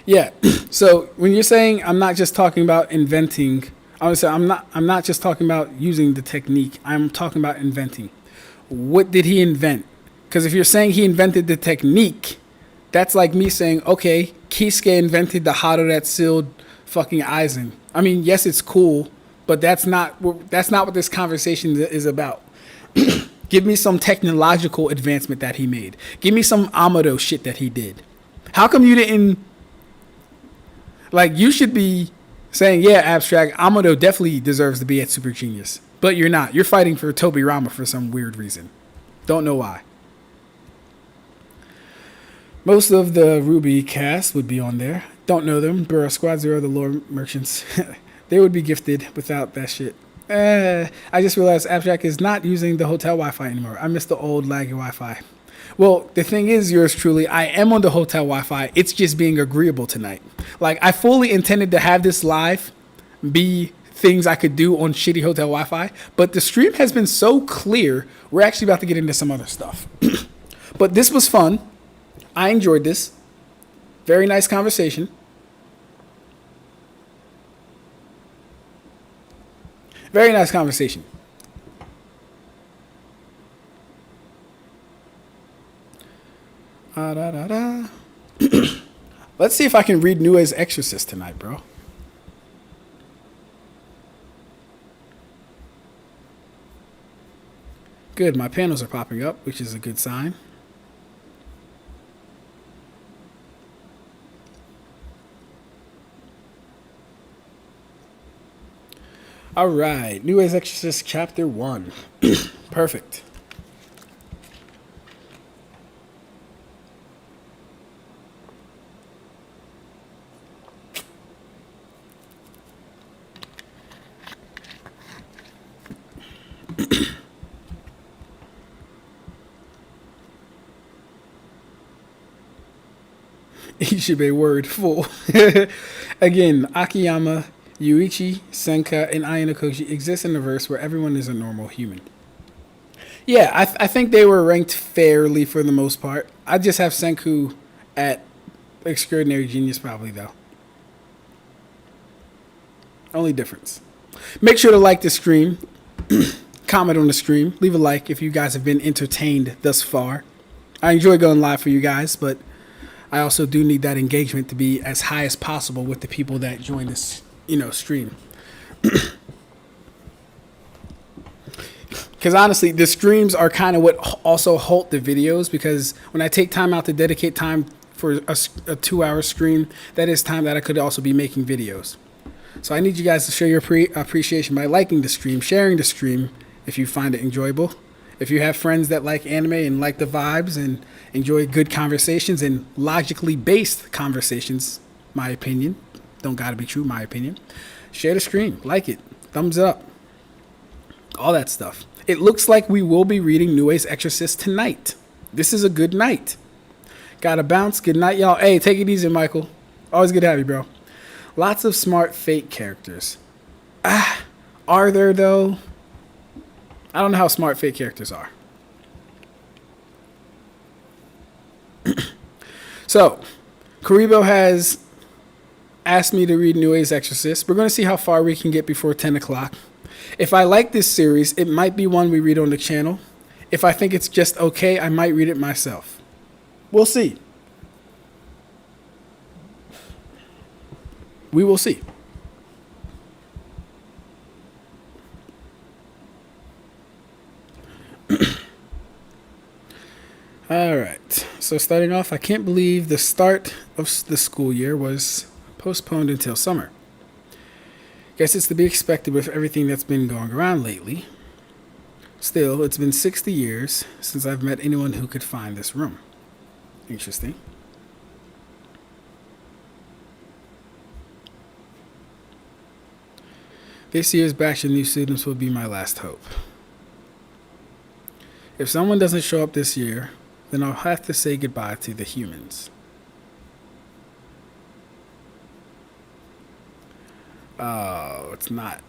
Yeah. So when you're saying I'm not just talking about inventing, I would say I'm not just talking about using the technique. I'm talking about inventing. What did he invent? Because if you're saying he invented the technique, that's like me saying, okay, Kisuke invented the Hado that sealed fucking Aizen. I mean, yes, it's cool, but that's not what this conversation is about. Give me some technological advancement that he made. Give me some Amado shit that he did. How come you didn't... Like, you should be saying, yeah, Ab-Stract, Amado definitely deserves to be at Super Genius. But you're not. You're fighting for Tobirama for some weird reason. Don't know why. Most of the Ruby cast would be on there. Don't know them. Bruh, Squad Zero, the lore merchants. They would be gifted without that shit. I just realized Ab-Stract is not using the hotel Wi-Fi anymore. I miss the old laggy Wi-Fi. Well, the thing is, yours truly, I am on the hotel Wi-Fi. It's just being agreeable tonight. Like, I fully intended to have this live be things I could do on shitty hotel Wi-Fi. But the stream has been so clear. We're actually about to get into some other stuff. But this was fun. I enjoyed this. Very nice conversation. Very nice conversation. Let's see if I can read Nues Exorcist tonight, bro. Good, my panels are popping up, which is a good sign. All right, Nues Exorcist Chapter 1. Perfect. Ishibe word full. Again, Akiyama, Yuichi, Senka, and Ayanokoshi exist in a verse where everyone is a normal human. Yeah, I think they were ranked fairly for the most part. I just have Senku at extraordinary genius probably, though. Only difference. Make sure to like the stream. Comment on the stream. Leave a like if you guys have been entertained thus far. I enjoy going live for you guys, but I also do need that engagement to be as high as possible with the people that join this, stream. Because honestly, the streams are kind of what also halt the videos, because when I take time out to dedicate time for a 2-hour stream, that is time that I could also be making videos. So I need you guys to show your appreciation by liking the stream, sharing the stream if you find it enjoyable. If you have friends that like anime and like the vibes and enjoy good conversations and logically based conversations, my opinion, don't gotta be true, my opinion, share the stream, like it, thumbs up, all that stuff. It looks like we will be reading Nues Exorcist tonight. This is a good night. Gotta bounce. Good night, y'all. Hey, take it easy, Michael. Always good to have you, bro. Lots of smart fake characters. Are there, though? I don't know how smart fake characters are. So, Karibo has asked me to read Nues Exorcist. We're going to see how far we can get before 10 o'clock. If I like this series, it might be one we read on the channel. If I think it's just okay, I might read it myself. We'll see. We will see. All right. So starting off, I can't believe the start of the school year was postponed until summer. Guess it's to be expected with everything that's been going around lately. Still, it's been 60 years since I've met anyone who could find this room. Interesting. This year's batch of new students will be my last hope. If someone doesn't show up this year, then I'll have to say goodbye to the humans. Oh, it's not.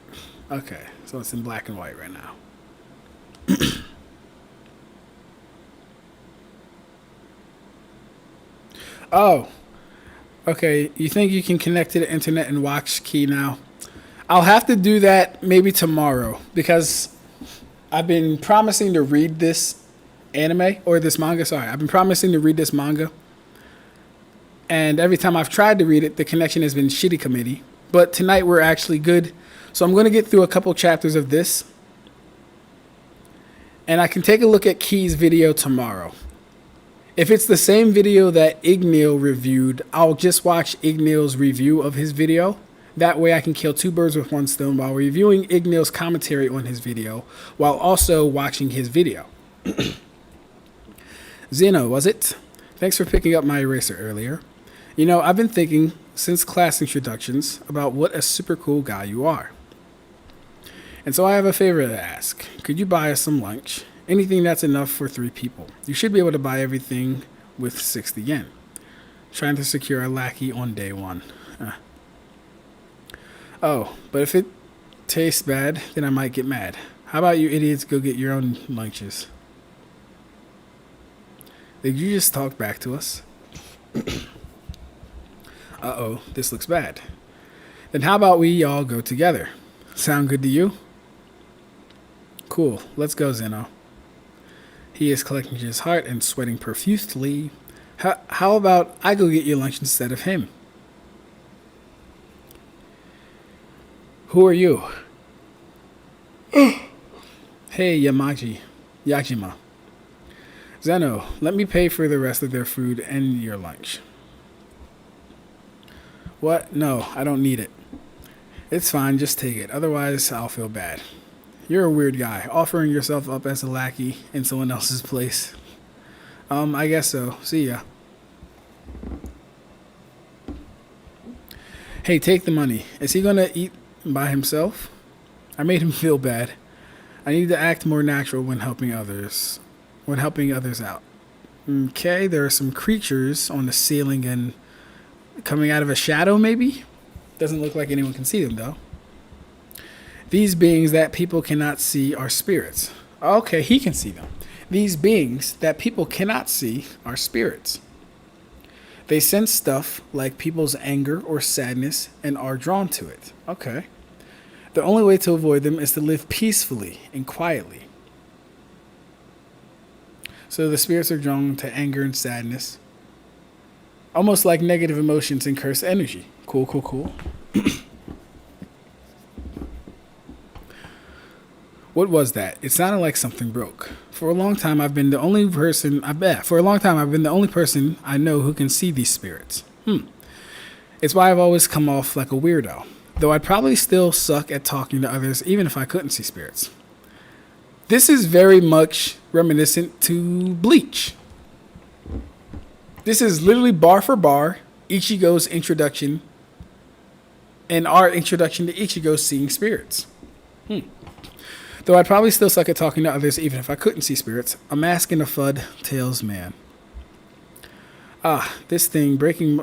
Okay, so it's in black and white right now. Oh, okay. You think you can connect to the internet and watch Key now? I'll have to do that maybe tomorrow, because I've been promising to read this anime, or this manga, sorry. I've been promising to read this manga. And every time I've tried to read it, the connection has been shitty committee. But tonight we're actually good. So I'm going to get through a couple chapters of this. And I can take a look at Key's video tomorrow. If it's the same video that Ignil reviewed, I'll just watch Ignil's review of his video. That way I can kill two birds with one stone while reviewing Ignil's commentary on his video, while also watching his video. Zeno, was it? Thanks for picking up my eraser earlier. You know, I've been thinking since class introductions about what a super cool guy you are. And so I have a favor to ask. Could you buy us some lunch? Anything that's enough for 3 people. You should be able to buy everything with 60 yen. Trying to secure a lackey on day 1. Oh, but Tastes bad, then I might get mad. How about you idiots go get your own lunches? Did you just talk back to us? Uh-oh, this looks bad. Then how about we all go together? Sound good to you? Cool, let's go, Zeno. He is collecting his heart and sweating profusely. How about I go get your lunch instead of him? Who are you? Hey, Yajima. Zeno, let me pay for the rest of their food and your lunch. What? No, I don't need it. It's fine, just take it. Otherwise, I'll feel bad. You're a weird guy, offering yourself up as a lackey in someone else's place. I guess so. See ya. Hey, take the money. Is he gonna eat by himself? I made him feel bad. I need to act more natural when helping others out. Okay, there are some creatures on the ceiling and coming out of a shadow, maybe? Doesn't look like anyone can see them, though. These beings that people cannot see are spirits. Okay, he can see them. These beings that people cannot see are spirits. They sense stuff like people's anger or sadness and are drawn to it. Okay. The only way to avoid them is to live peacefully and quietly. So the spirits are drawn to anger and sadness. Almost like negative emotions and cursed energy. Cool, cool, cool. What was that? It sounded like something broke. For a long time, I've been the only person I know who can see these spirits. It's why I've always come off like a weirdo. Though I'd probably still suck at talking to others even if I couldn't see spirits. This is very much reminiscent to Bleach. This is literally bar for bar Ichigo's introduction and our introduction to Ichigo seeing spirits. Though I'd probably still suck at talking to others even if I couldn't see spirits. A mask and a FUD, tails man. This thing breaking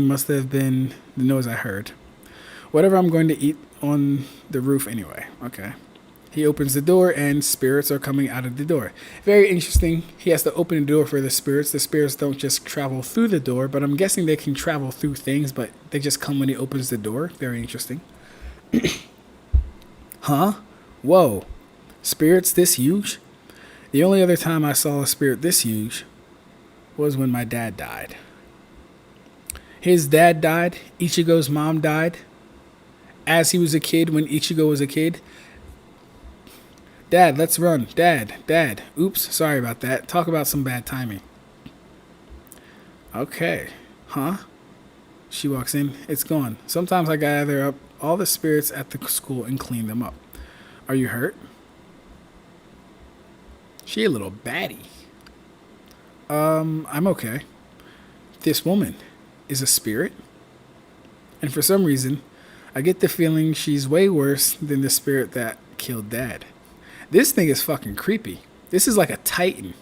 must have been the noise I heard. Whatever, I'm going to eat on the roof anyway. Okay. He opens the door and spirits are coming out of the door. Very interesting. He has to open the door for the spirits. The spirits don't just travel through the door, but I'm guessing they can travel through things, but they just come when he opens the door. Very interesting. Huh? Whoa. Spirits this huge? The only other time I saw a spirit this huge was when my dad died. His dad died. Ichigo's mom died. As he was a kid, when Ichigo was a kid. Dad, let's run. Dad. Oops, sorry about that. Talk about some bad timing. Okay. Huh? She walks in. It's gone. Sometimes I gather up all the spirits at the school and clean them up. Are you hurt? She a little batty. I'm okay. This woman is a spirit. And for some reason, I get the feeling she's way worse than the spirit that killed Dad. This thing is fucking creepy. This is like a titan.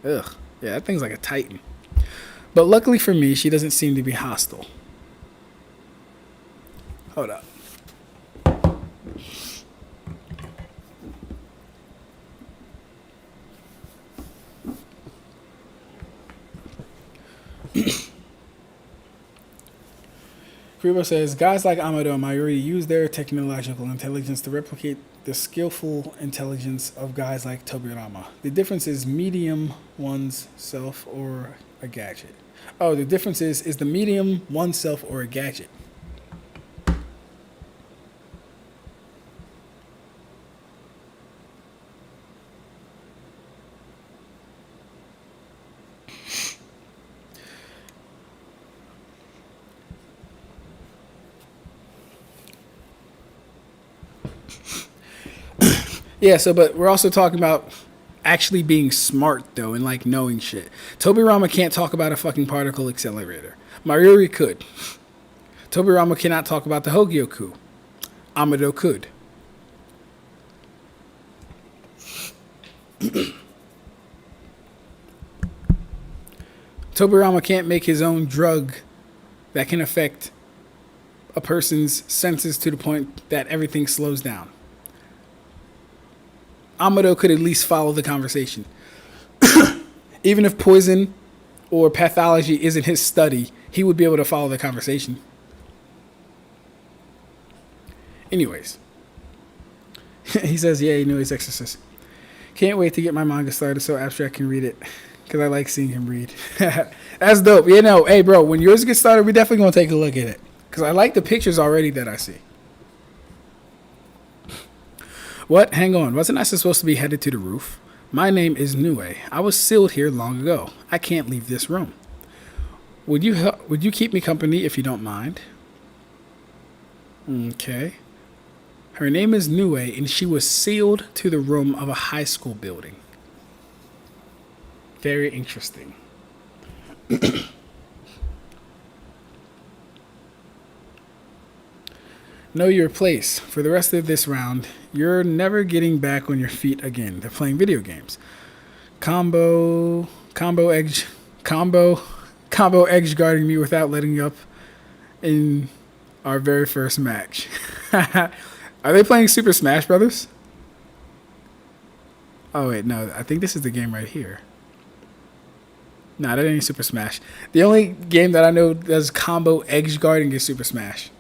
Ugh. Yeah, that thing's like a titan. But luckily for me, she doesn't seem to be hostile. Hold up. Kuribo says, guys like Amado and Mayuri use their technological intelligence to replicate the skillful intelligence of guys like Tobirama. The difference is medium one's self or a gadget. Oh, the difference is the medium oneself or a gadget. Yeah, so, but we're also talking about actually being smart, though, and, like, knowing shit. Tobirama can't talk about a fucking particle accelerator. Mayuri could. Tobirama cannot talk about the Hogyoku. Amado could. Tobirama can't make his own drug that can affect a person's senses to the point that everything slows down. Amado could at least follow the conversation. Even if poison or pathology isn't his study, he would be able to follow the conversation. Anyways. He says, yeah, he knew he's Exorcist. Can't wait to get my manga started so Ab-Stract can read it. Because I like seeing him read. That's dope. You know, hey, bro, when yours gets started, we're definitely going to take a look at it. Because I like the pictures already that I see. What? Hang on. Wasn't I supposed to be headed to the roof? My name is Nues. I was sealed here long ago. I can't leave this room. Would you keep me company if you don't mind? Okay. Her name is Nues, and she was sealed to the room of a high school building. Very interesting. Know your place. For the rest of this round, you're never getting back on your feet again. They're playing video games. Combo edge guarding me without letting up in our very first match. Are they playing Super Smash Brothers? Oh wait, no. I think this is the game right here. Nah, that ain't Super Smash. The only game that I know does combo edge guarding is Super Smash.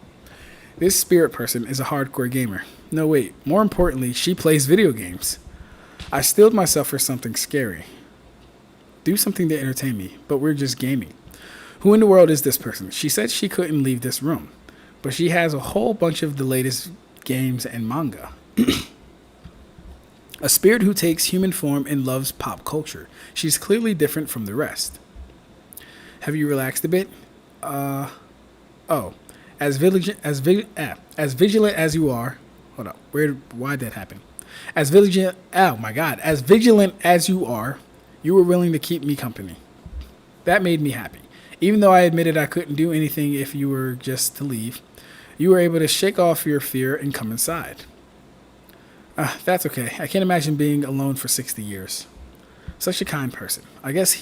This spirit person is a hardcore gamer. No, wait. More importantly, she plays video games. I steeled myself for something scary. Do something to entertain me, but we're just gaming. Who in the world is this person? She said she couldn't leave this room, but she has a whole bunch of the latest games and manga. A spirit who takes human form and loves pop culture. She's clearly different from the rest. Have you relaxed a bit? Oh. As vigilant as you are. Hold up. Why'd that happen? As vigilant as you are, you were willing to keep me company. That made me happy. Even though I admitted I couldn't do anything if you were just to leave, you were able to shake off your fear and come inside. That's okay. I can't imagine being alone for 60 years. Such a kind person. I guess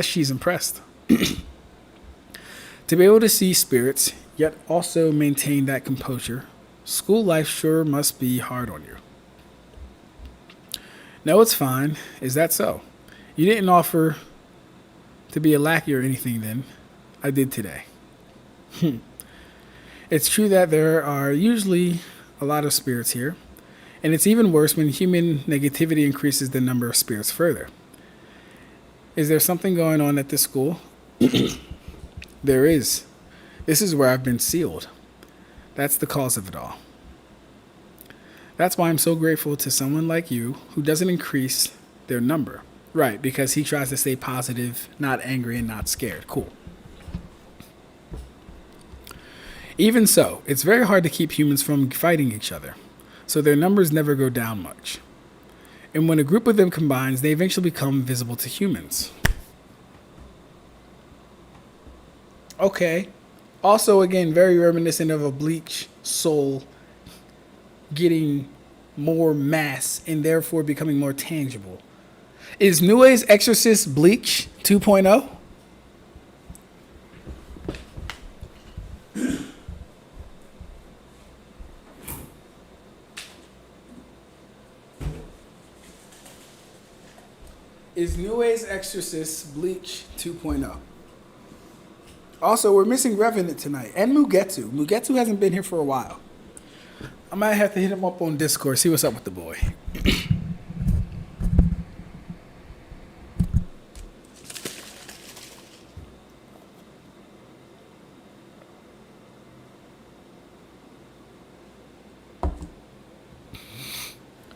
she's impressed. To be able to see spirits, yet also maintain that composure, school life sure must be hard on you. No, it's fine. Is that so? You didn't offer to be a lackey or anything then. I did today. It's true that there are usually a lot of spirits here, and it's even worse when human negativity increases the number of spirits further. Is there something going on at this school? There is. This is where I've been sealed. That's the cause of it all. That's why I'm so grateful to someone like you who doesn't increase their number. Right, because he tries to stay positive, not angry, and not scared. Cool. Even so, it's very hard to keep humans from fighting each other, so their numbers never go down much. And when a group of them combines, they eventually become visible to humans. Okay. Also, again, very reminiscent of a Bleach soul getting more mass and therefore becoming more tangible. Is Nues Exorcist Bleach 2.0? Is Nues Exorcist Bleach 2.0? Also, we're missing Revenant tonight. And Mugetsu. Mugetsu hasn't been here for a while. I might have to hit him up on Discord, see what's up with the boy.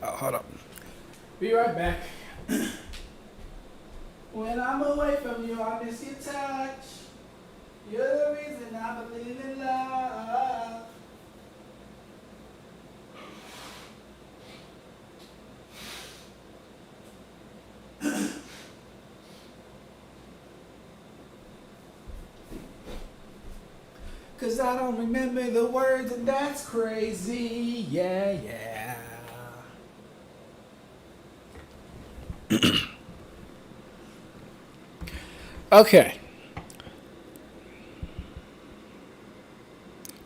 Oh, hold up. Be right back. When I'm away from you, I miss your touch. You're the reason I believe in love. Cause I don't remember the words and that's crazy. Yeah, yeah. Okay.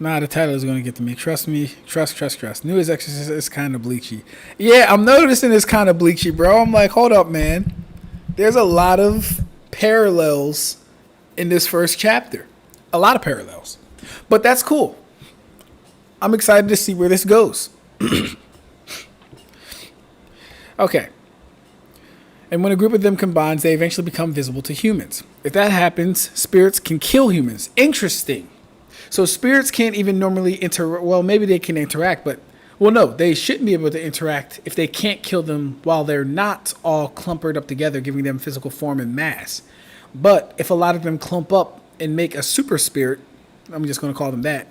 Nah, the title is going to get to me. Trust me. Trust. Nues Exorcist is kind of bleachy. Yeah, I'm noticing it's kind of bleachy, bro. I'm like, hold up, man. There's a lot of parallels in this first chapter. A lot of parallels. But that's cool. I'm excited to see where this goes. Okay. And when a group of them combines, they eventually become visible to humans. If that happens, spirits can kill humans. Interesting. So spirits can't even normally interact. Well, maybe they can interact, but... Well, no, they shouldn't be able to interact if they can't kill them while they're not all clumpered up together, giving them physical form and mass. But if a lot of them clump up and make a super spirit, I'm just going to call them that,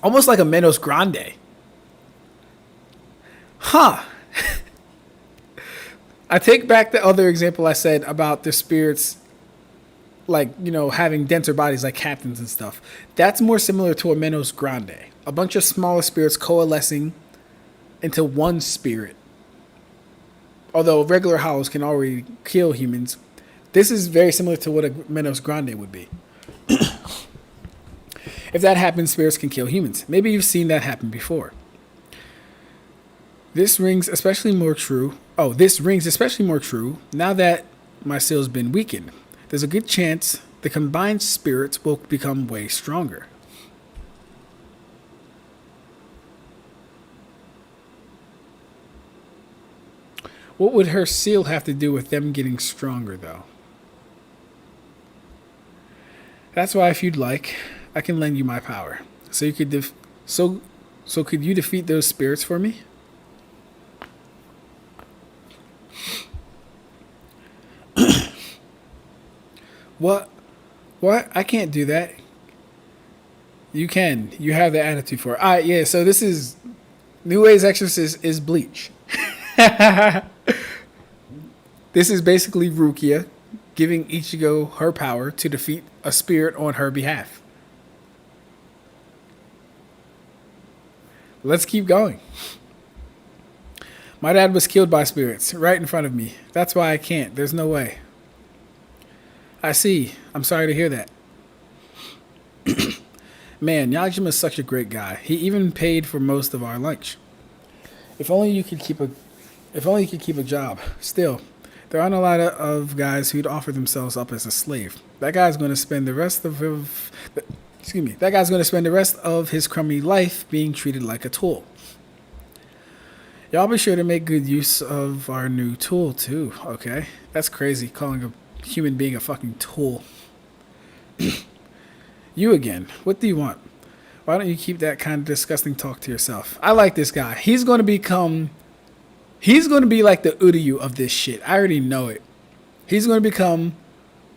almost like a Menos Grande. Huh. I take back the other example I said about the spirits, like, you know, having denser bodies like captains and stuff. That's more similar to a Menos Grande. A bunch of smaller spirits coalescing into one spirit. Although regular hollows can already kill humans, this is very similar to what a Menos Grande would be. If that happens, spirits can kill humans. Maybe you've seen that happen before. This rings especially more true. This rings especially more true now that my seal's been weakened. There's a good chance the combined spirits will become way stronger. What would her seal have to do with them getting stronger, though? That's why, if you'd like, I can lend you my power. So you could so could you defeat those spirits for me? What? I can't do that. You can. You have the attitude for it. All right, yeah, so this is... Nues Exorcist is Bleach. This is basically Rukia giving Ichigo her power to defeat a spirit on her behalf. Let's keep going. My dad was killed by spirits right in front of me. That's why I can't. There's no way. I see. I'm sorry to hear that. Man, Yajima's such a great guy. He even paid for most of our lunch. If only you could keep a job. Still, there aren't a lot of guys who'd offer themselves up as a slave. That guy's going to spend the rest of his crummy life being treated like a tool. Y'all be sure to make good use of our new tool too, okay? That's crazy, calling a human being a fucking tool. You again. What do you want? Why don't you keep that kind of disgusting talk to yourself? I like this guy. He's going to be like the Uryu of this shit. I already know it. He's going to become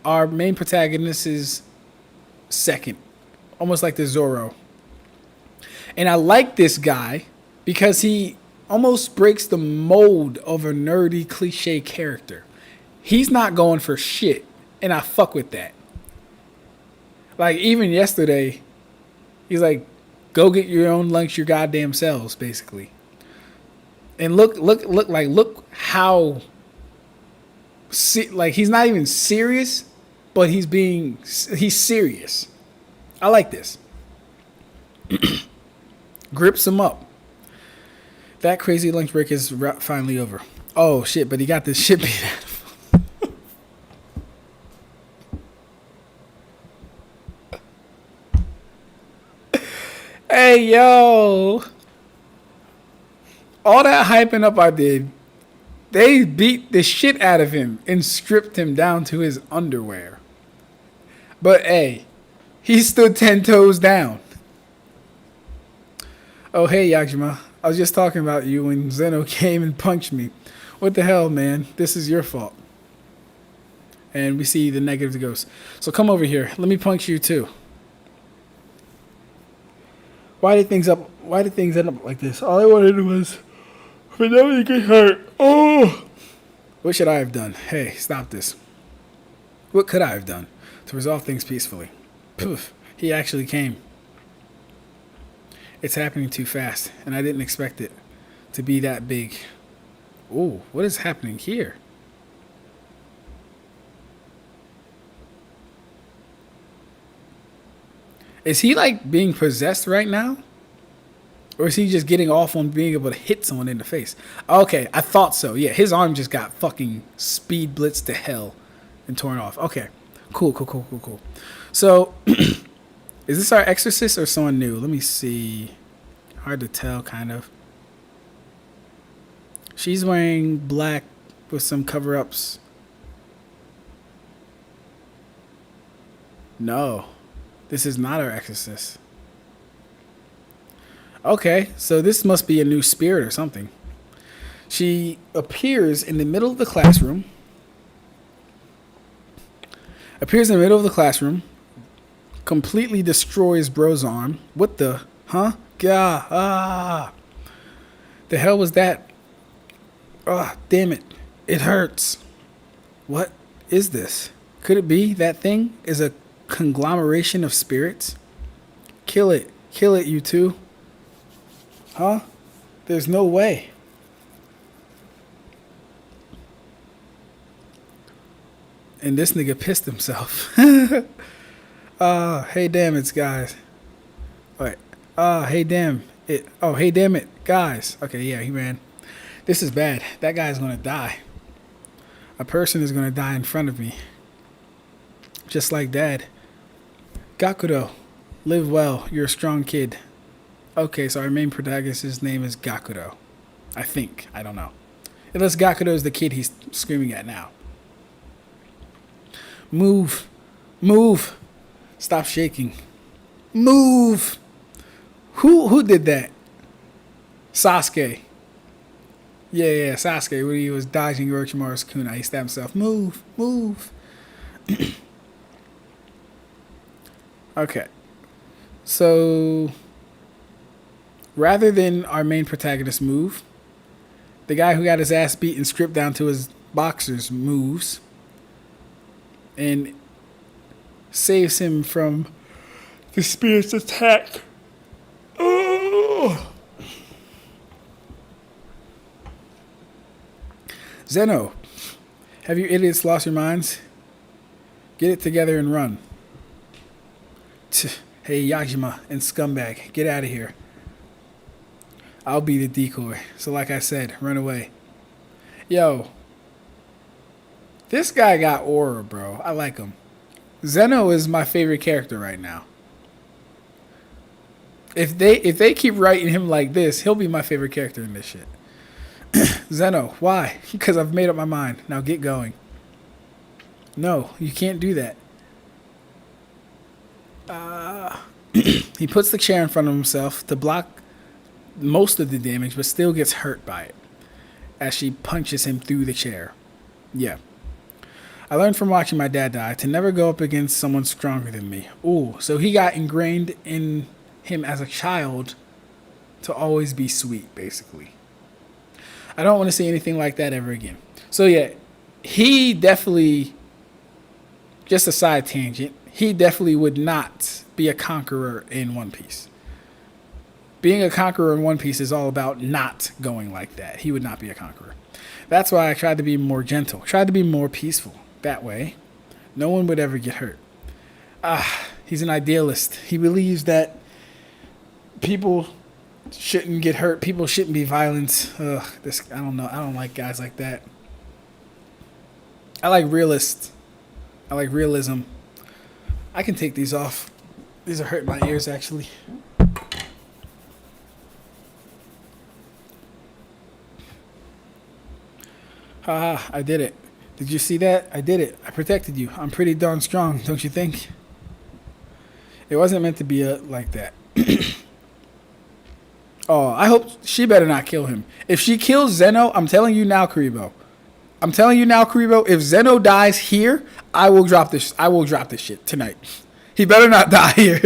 our main protagonist's second. Almost like the Zoro. And I like this guy because he almost breaks the mold of a nerdy cliche character. He's not going for shit. And I fuck with that. Like, even yesterday, he's like, go get your own lunch your goddamn selves, basically. And look how, like, he's not even serious, but he's serious. I like this. Grips him up. That crazy lunch break is finally over. Oh, shit, but he got this shit beat out of him. Hey, yo. All that hyping up I did, they beat the shit out of him and stripped him down to his underwear. But, hey, he stood 10 toes down. Oh, hey, Yajima. I was just talking about you when Zeno came and punched me. What the hell, man? This is your fault. And we see the negative ghost. So come over here. Let me punch you, too. Why did things end up like this? All I wanted was for nobody to get hurt. Oh! What should I have done? Hey, stop this. What could I have done to resolve things peacefully? Poof. He actually came. It's happening too fast, and I didn't expect it to be that big. Ooh, what is happening here? Is he like being possessed right now? Or is he just getting off on being able to hit someone in the face? Okay, I thought so. Yeah, his arm just got fucking speed blitzed to hell and torn off. Okay, cool. So, is this our Exorcist or someone new? Let me see. Hard to tell, kind of. She's wearing black with some cover-ups. No, this is not our Exorcist. Okay, so this must be a new spirit or something. She appears in the middle of the classroom. Completely destroys Bro's arm. What the? Huh? Gah. Ah. The hell was that? Ah, damn it. It hurts. What is this? Could it be that thing is a conglomeration of spirits? Kill it. Kill it, you two. Huh? There's no way. And this nigga pissed himself. Hey damn it, guys. Alright. Hey damn it. Oh, hey damn it, guys. Okay, yeah, he ran. This is bad. That guy's gonna die. A person is gonna die in front of me. Just like Dad. Gakuro, live well. You're a strong kid. Okay, so our main protagonist's name is Gakuro. I think. I don't know. Unless Gakuro is the kid he's screaming at now. Move. Move. Stop shaking. Move. Who did that? Sasuke. Yeah, Sasuke. When he was dodging Orochimaru's kunai, he stabbed himself. Move. Okay. So, rather than our main protagonist move, the guy who got his ass beat and stripped down to his boxers moves and saves him from the spirit's attack. Oh. Zeno, have you idiots lost your minds? Get it together and run. Hey, Yajima and scumbag, get out of here. I'll be the decoy. So like I said, run away. Yo. This guy got aura, bro. I like him. Zeno is my favorite character right now. If they keep writing him like this, he'll be my favorite character in this shit. Zeno, why? Because I've made up my mind. Now get going. No, you can't do that. He puts the chair in front of himself to block most of the damage, but still gets hurt by it as she punches him through the chair. Yeah. I learned from watching my dad die to never go up against someone stronger than me. Ooh, so he got ingrained in him as a child to always be sweet, basically. I don't want to see anything like that ever again. So yeah, he definitely, just a side tangent, he definitely would not be a conqueror in One Piece. Being a conqueror in One Piece is all about not going like that. He would not be a conqueror. That's why I tried to be more gentle, tried to be more peaceful. That way, no one would ever get hurt. He's an idealist. He believes that people shouldn't get hurt. People shouldn't be violent. I don't know. I don't like guys like that. I like realists. I like realism. I can take these off. These are hurting my ears, actually. Haha, I did it. Did you see that? I did it. I protected you. I'm pretty darn strong, don't you think? It wasn't meant to be like that. Oh, I hope she better not kill him. If she kills Zeno, I'm telling you now, Kuribo. I'm telling you now, Kuribo, if Zeno dies here, I will drop this shit tonight. He better not die here.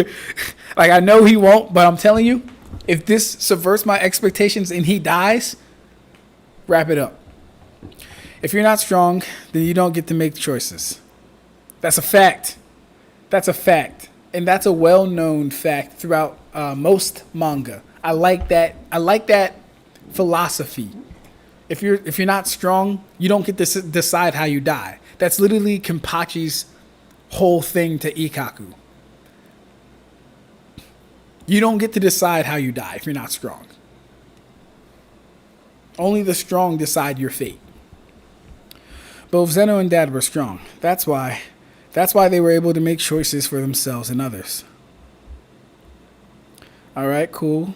Like, I know he won't, but I'm telling you, if this subverts my expectations and he dies, wrap it up. If you're not strong, then you don't get to make choices. That's a fact. That's a fact. And that's a well-known fact throughout most manga. I like that. I like that philosophy. If you're not strong, you don't get to decide how you die. That's literally Kenpachi's whole thing to Ikkaku. You don't get to decide how you die if you're not strong. Only the strong decide your fate. Both Zeno and Dad were strong. That's why they were able to make choices for themselves and others. All right, cool.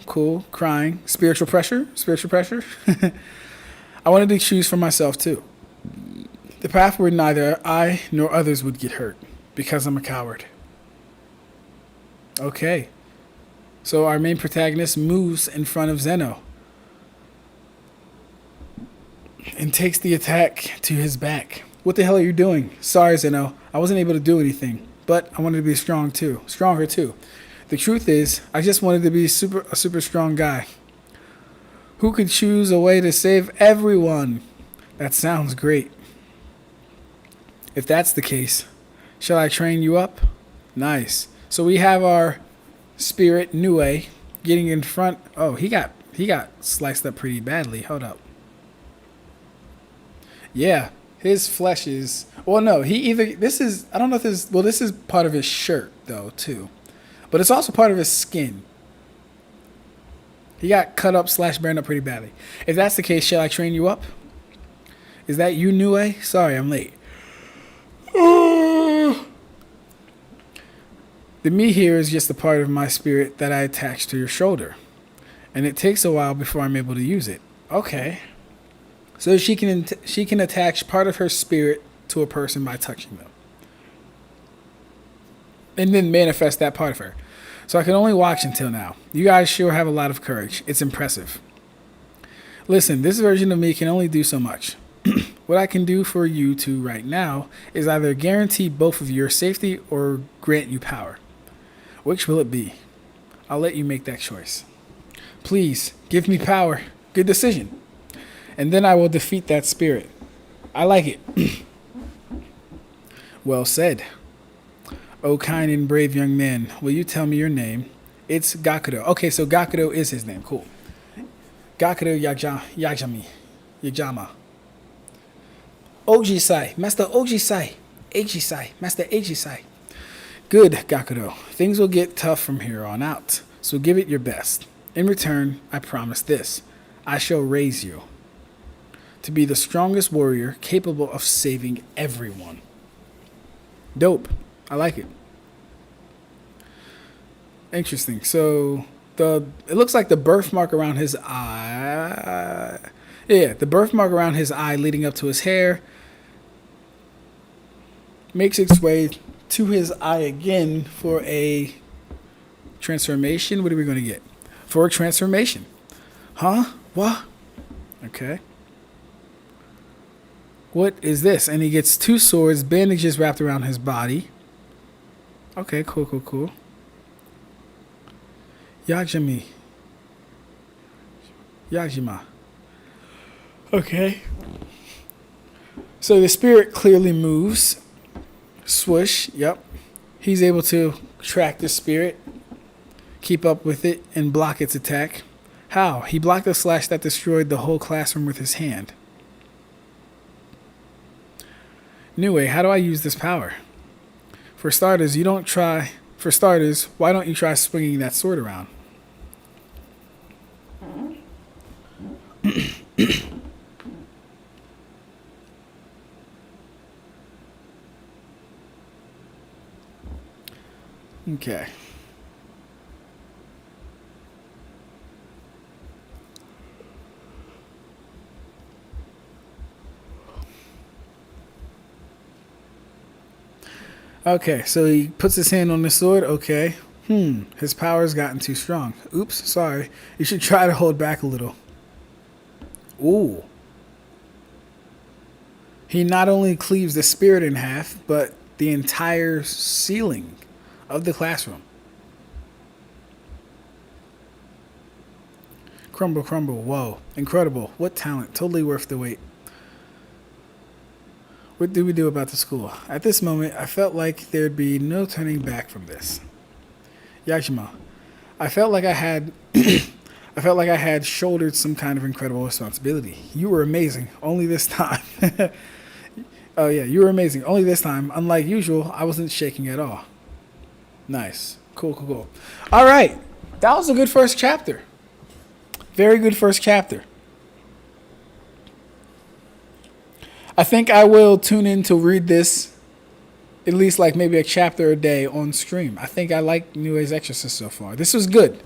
Crying. Spiritual pressure. I wanted to choose for myself too. The path where neither I nor others would get hurt because I'm a coward. Okay. So our main protagonist moves in front of Zeno and takes the attack to his back. What the hell are you doing? Sorry, Zeno. I wasn't able to do anything, but I wanted to be stronger too. The truth is, I just wanted to be a super strong guy who could choose a way to save everyone. That sounds great. If that's the case, shall I train you up? Nice. So we have our spirit Nue getting in front. Oh, he got sliced up pretty badly. Hold up. Yeah, his flesh is. Well, no, this is. I don't know if this. Well, this is part of his shirt though too, but it's also part of his skin. He got cut up / burned up pretty badly. If that's the case, shall I train you up? Is that you, Nue? Sorry, I'm late. The me here is just a part of my spirit that I attach to your shoulder. And it takes a while before I'm able to use it. Okay. So she can attach part of her spirit to a person by touching them. And then manifest that part of her. So I can only watch until now. You guys sure have a lot of courage. It's impressive. Listen, this version of me can only do so much. What I can do for you two right now is either guarantee both of your safety or grant you power. Which will it be? I'll let you make that choice. Please, give me power. Good decision. And then I will defeat that spirit. I like it. Well said. Oh, kind and brave young man, will you tell me your name? It's Gakudo. Okay, so Gakudo is his name. Cool. Gakudo Yajama. Oji-sai, Master Oji-sai. Eiji-sai, Master Eiji-sai. Good, Gakudo. Things will get tough from here on out, so give it your best. In return, I promise this. I shall raise you to be the strongest warrior capable of saving everyone. Dope. I like it. Interesting. So it looks like the birthmark around his eye. Yeah, the birthmark around his eye leading up to his hair makes its way to his eye again for a transformation. What are we going to get? For a transformation. Huh? What? Okay. What is this? And he gets 2 swords, bandages wrapped around his body. Okay, cool. Yajima. Okay. So the spirit clearly moves. Swoosh, yep. He's able to track the spirit, keep up with it, and block its attack. How? He blocked the slash that destroyed the whole classroom with his hand. Nue, how do I use this power? For starters, why don't you try swinging that sword around? Okay. Okay, so he puts his hand on the sword. Okay. His power's gotten too strong. Oops, sorry. You should try to hold back a little. Ooh. He not only cleaves the spirit in half, but the entire ceiling of the classroom. Crumble. Whoa. Incredible. What talent. Totally worth the wait. What do we do about the school? At this moment, I felt like there'd be no turning back from this. Yajima, I felt like I had shouldered some kind of incredible responsibility. You were amazing. Only this time. Oh yeah, you were amazing. Only this time, unlike usual, I wasn't shaking at all. Nice. Cool. All right. That was a good first chapter. Very good first chapter. I think I will tune in to read this at least like maybe a chapter a day on stream. I think I like Nues Exorcist so far. This was good.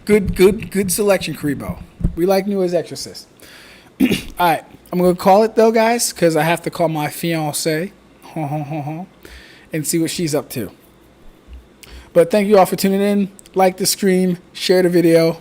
Good selection, Kribo. We like Nues Exorcist. All right. I'm going to call it, though, guys, because I have to call my fiancée and see what she's up to. But thank you all for tuning in. Like the stream. Share the video.